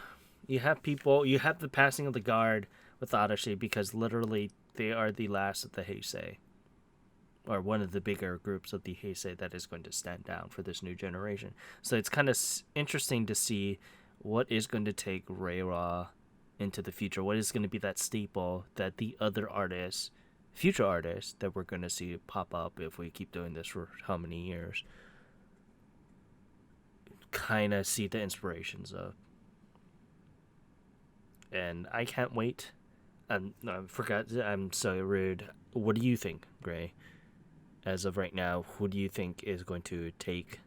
the passing of the guard with Arashi because literally they are the last of the Heisei, or one of the bigger groups of the Heisei that is going to stand down for this new generation. So it's kind of interesting to see what is going to take Reira into the future. What is going to be that staple that the other artists, future artists, that we're going to see pop up if we keep doing this for how many years, kind of see the inspirations of. And I can't wait. No, I forgot. I'm so rude. What do you think, Gray? as of right now, who do you think is going to take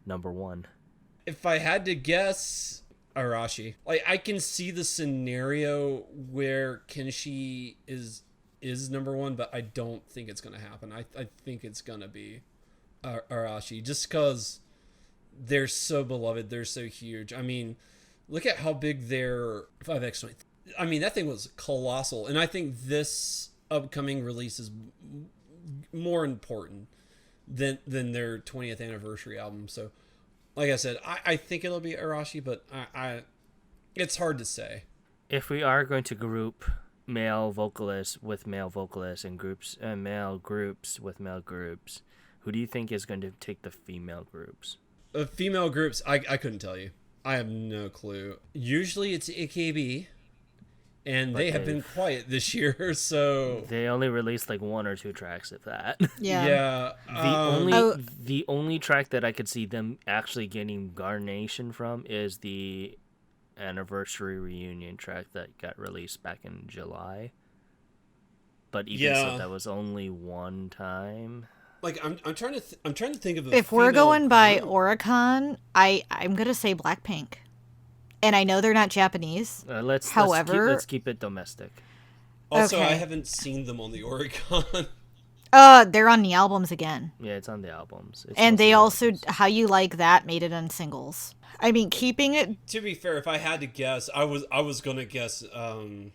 number one? If I had to guess, Arashi. Like, I can see the scenario where Kenshi is number one, but I don't think it's gonna happen. I think it's gonna be Arashi, just because they're so beloved, they're so huge. I mean, look at how big their 5X20. I mean, that thing was colossal, and I think this upcoming release is more important than their 20th anniversary album. So, like I said, I think it'll be Arashi, but I it's hard to say. If we are going to group male vocalists with male vocalists and groups and male groups with male groups, who do you think is going to take the female groups? Female groups, I couldn't tell you. I have no clue. Usually it's AKB, and But they have been quiet this year, so They only released like 1 or 2 tracks, if that. yeah. The only track that I could see them actually getting garnation from is the anniversary reunion track that got released back in July. But even so, that was only one time. Like I'm trying to think of If we're going by Oricon, I'm gonna say Blackpink, and I know they're not Japanese. Let's keep it domestic. Also, Okay. I haven't seen them on the Oricon. They're on the albums again, Yeah, it's on the albums. It's and they mostly also How You Like That made it on singles. I mean, keeping it. To be fair, if I had to guess, I was gonna guess.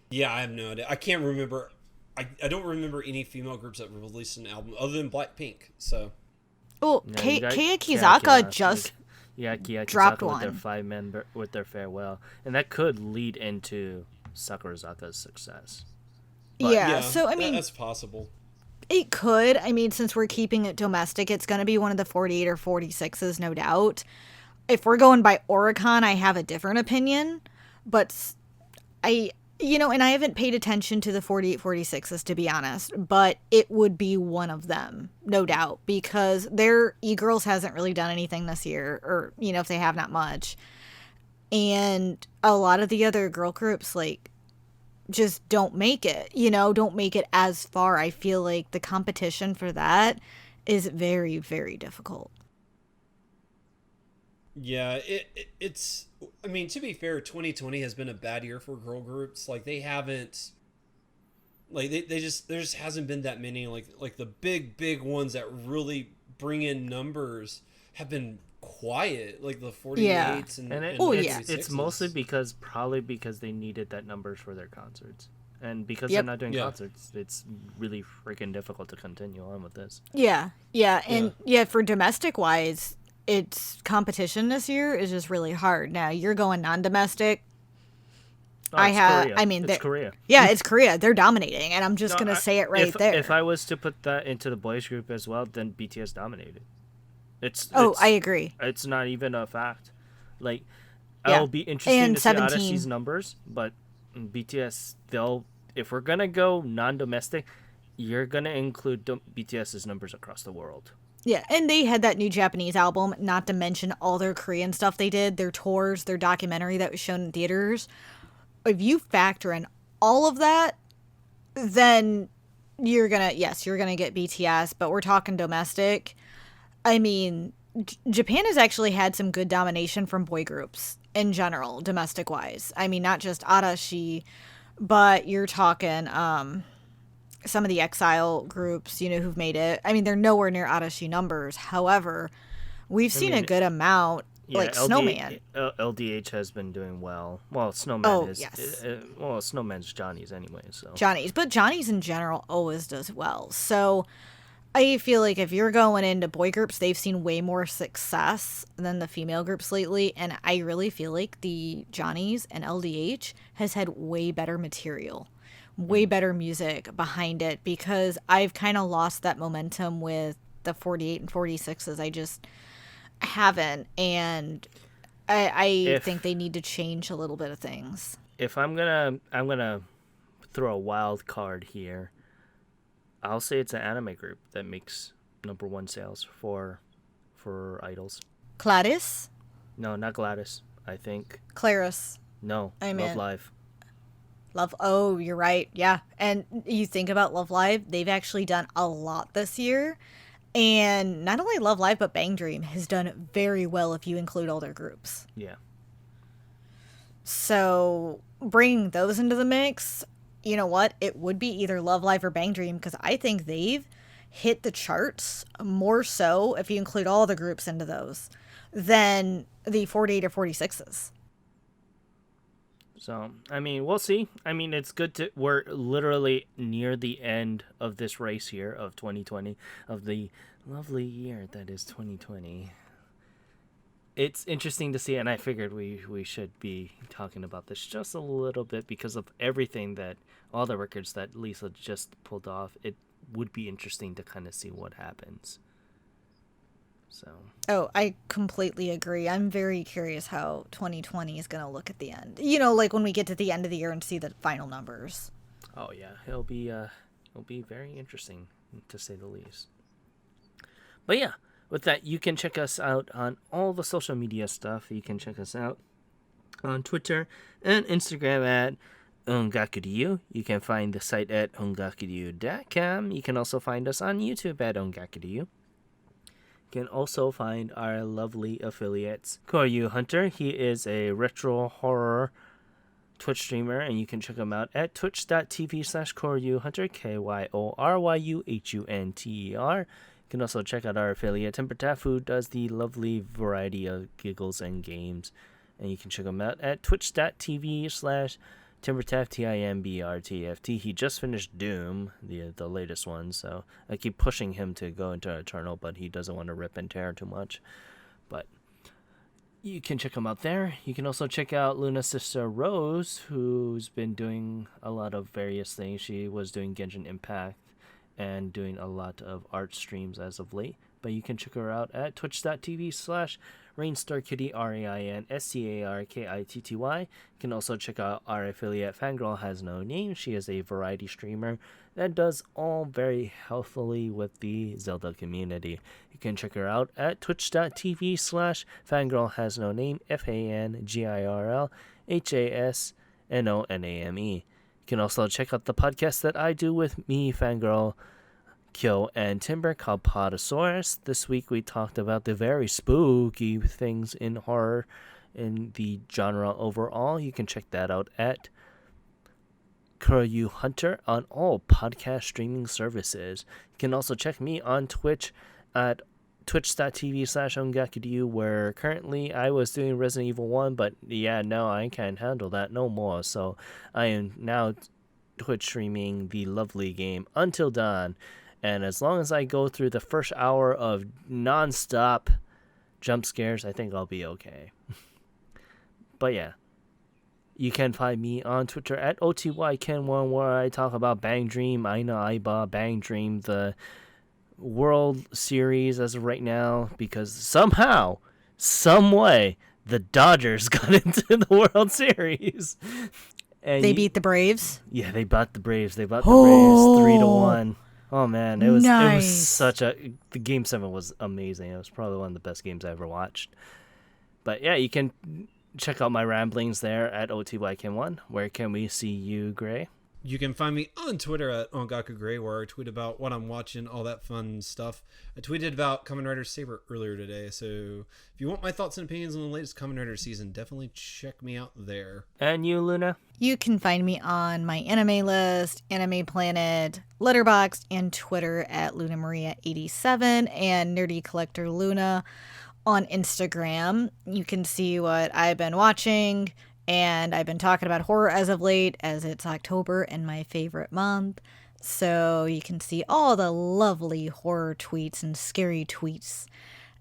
Yeah, I have no idea. I can't remember. I don't remember any female groups that released an album other than Blackpink. So Oh, No, you got Kiyakizaka just. Kiyakizaka dropped with their one. 5 member with their farewell, and that could lead into Sakurazaka's success. Yeah, so I mean, that's possible. it could. I mean, since we're keeping it domestic, it's going to be one of the 48 or 46s, no doubt. If we're going by Oricon, I have a different opinion, but and I haven't paid attention to the 48, 46s, to be honest, but it would be one of them, no doubt, because their E-Girls hasn't really done anything this year, or, if they have, not much. And a lot of the other girl groups, like, just don't make it, don't make it as far. I feel like the competition for that is very, very difficult. Yeah, it's. I mean, to be fair, 2020 has been a bad year for girl groups. Like they haven't. Like they just there just hasn't been that many like the big ones that really bring in numbers have been quiet, like the 48s and it's mostly probably because they needed that numbers for their concerts. And because they're not doing concerts, it's really freaking difficult to continue on with this. Yeah. And for domestic wise, it's competition this year is just really hard. Now you're going non-domestic. Korea. It's Korea. Yeah, it's Korea. They're dominating, and I'm just gonna say it right there. If I was to put that into the boys group as well, then BTS dominated. I agree. It's not even a fact. Like, I'll be interested and to 17. see Odyssey's numbers, but BTS, if we're gonna go non-domestic, you're gonna include BTS's numbers across the world. Yeah, and they had that new Japanese album, not to mention all their Korean stuff they did, their tours, their documentary that was shown in theaters. If you factor in all of that, then you're gonna get BTS, but we're talking domestic. I mean, Japan has actually had some good domination from boy groups in general, domestic wise. I mean, not just Arashi, but you're talking some of the Exile groups, who've made it. I mean, they're nowhere near Arashi numbers. However, we've seen a good amount, like Snowman. LDH has been doing well. Well, Snowman yes. Snowman's Johnny's anyway, so. Johnny's, but Johnny's in general always does well. So I feel like if you're going into boy groups, they've seen way more success than the female groups lately, and I really feel like the Johnny's and LDH has had way better material. Way better music behind it, because I've kind of lost that momentum with the 48 and 46s. I just haven't, and I think they need to change a little bit of things. If I'm gonna throw a wild card here, I'll say it's an anime group that makes number 1 sales for idols. Gladys? No, not Gladys. I think Claris. no. I Love meant- Live. Oh, you're right. Yeah. And you think about Love Live, they've actually done a lot this year. And not only Love Live, but Bang Dream has done very well if you include all their groups. Yeah. So bringing those into the mix, you know what? It would be either Love Live or Bang Dream because I think they've hit the charts more so if you include all the groups into those than the 48 or 46s. So, I mean, we'll see. I mean, it's good to. We're literally near the end of this race here of 2020, of the lovely year that is 2020. It's interesting to see, and I figured we should be talking about this just a little bit because of everything that, all the records that Lisa just pulled off. It would be interesting to kind of see what happens. So. Oh, I completely agree. I'm very curious how 2020 is going to look at the end. You know, like when we get to the end of the year and see the final numbers. Oh yeah, it'll be very interesting to say the least. But yeah, with that, you can check us out on all the social media stuff. You can check us out on Twitter and Instagram at Ongakuryu. You can find the site at ongakuryu.com. You can also find us on YouTube at Ongakuryu. You can also find our lovely affiliates, Koryu Hunter. He is a retro horror Twitch streamer, and you can check him out at twitch.tv/KoryuHunter, KYORYUHUNTER. You can also check out our affiliate, Timbertaff, who does the lovely variety of giggles and games. And you can check him out at twitch.tv/TimberTaff, TIMBRTFT. He just finished Doom, the latest one, so I keep pushing him to go into Eternal, but he doesn't want to rip and tear too much. But you can check him out there. You can also check out Luna's sister Rose, who's been doing a lot of various things. She was doing Genshin Impact and doing a lot of art streams as of late. But you can check her out at twitch.tv/RainstarKitty, RAINSTARKITTY. You can also check out our affiliate, Fangirl Has No Name. She is a variety streamer that does all very healthily with the Zelda community. You can check her out at twitch.tv/Fangirl Has No Name, FANGIRLHASNONAME. You can also check out the podcast that I do with me, Fangirl, Kyo, and Timber called Podosaurus. This week we talked about the very spooky things in horror in the genre overall. You can check that out at Koryu Hunter on all podcast streaming services. You can also check me on Twitch at twitch.tv/Ongakuryu, where currently I was doing Resident Evil 1, but yeah, no, I can't handle that no more. So I am now Twitch streaming the lovely game Until Dawn. And as long as I go through the first hour of non-stop jump scares, I think I'll be okay. But yeah, you can find me on Twitter at OTYKen1, where I talk about Bang Dream, Aina Aiba, Bang Dream, the World Series as of right now, because somehow, some way, the Dodgers got into the World Series. And They beat the Braves? Yeah, they bought the Braves. They bought the Braves 3-1. Oh man, it was such a. The Game 7 was amazing. It was probably one of the best games I ever watched. But yeah, you can check out my ramblings there at OTYKen1. Where can we see you, Gray? You can find me on Twitter at OngakuGray, where I tweet about what I'm watching, all that fun stuff. I tweeted about Kamen Rider Saber earlier today, so if you want my thoughts and opinions on the latest Kamen Rider season, definitely check me out there. And you, Luna? You can find me on my anime list, Anime Planet, Letterboxd, and Twitter at LunaMaria87 and Nerdy Collector Luna on Instagram. You can see what I've been watching. And I've been talking about horror as of late, as it's October and my favorite month. So you can see all the lovely horror tweets and scary tweets.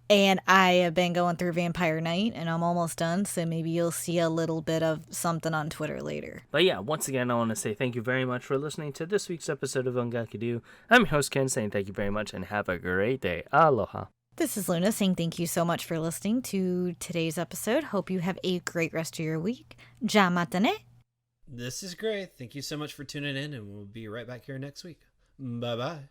And I have been going through Vampire Night, and I'm almost done. So maybe you'll see a little bit of something on Twitter later. But yeah, once again, I want to say thank you very much for listening to this week's episode of Ongakudu. I'm your host, Ken, saying thank you very much and have a great day. Aloha. This is Luna saying thank you so much for listening to today's episode. Hope you have a great rest of your week. Ja matane. This is great. Thank you so much for tuning in, and we'll be right back here next week. Bye-bye.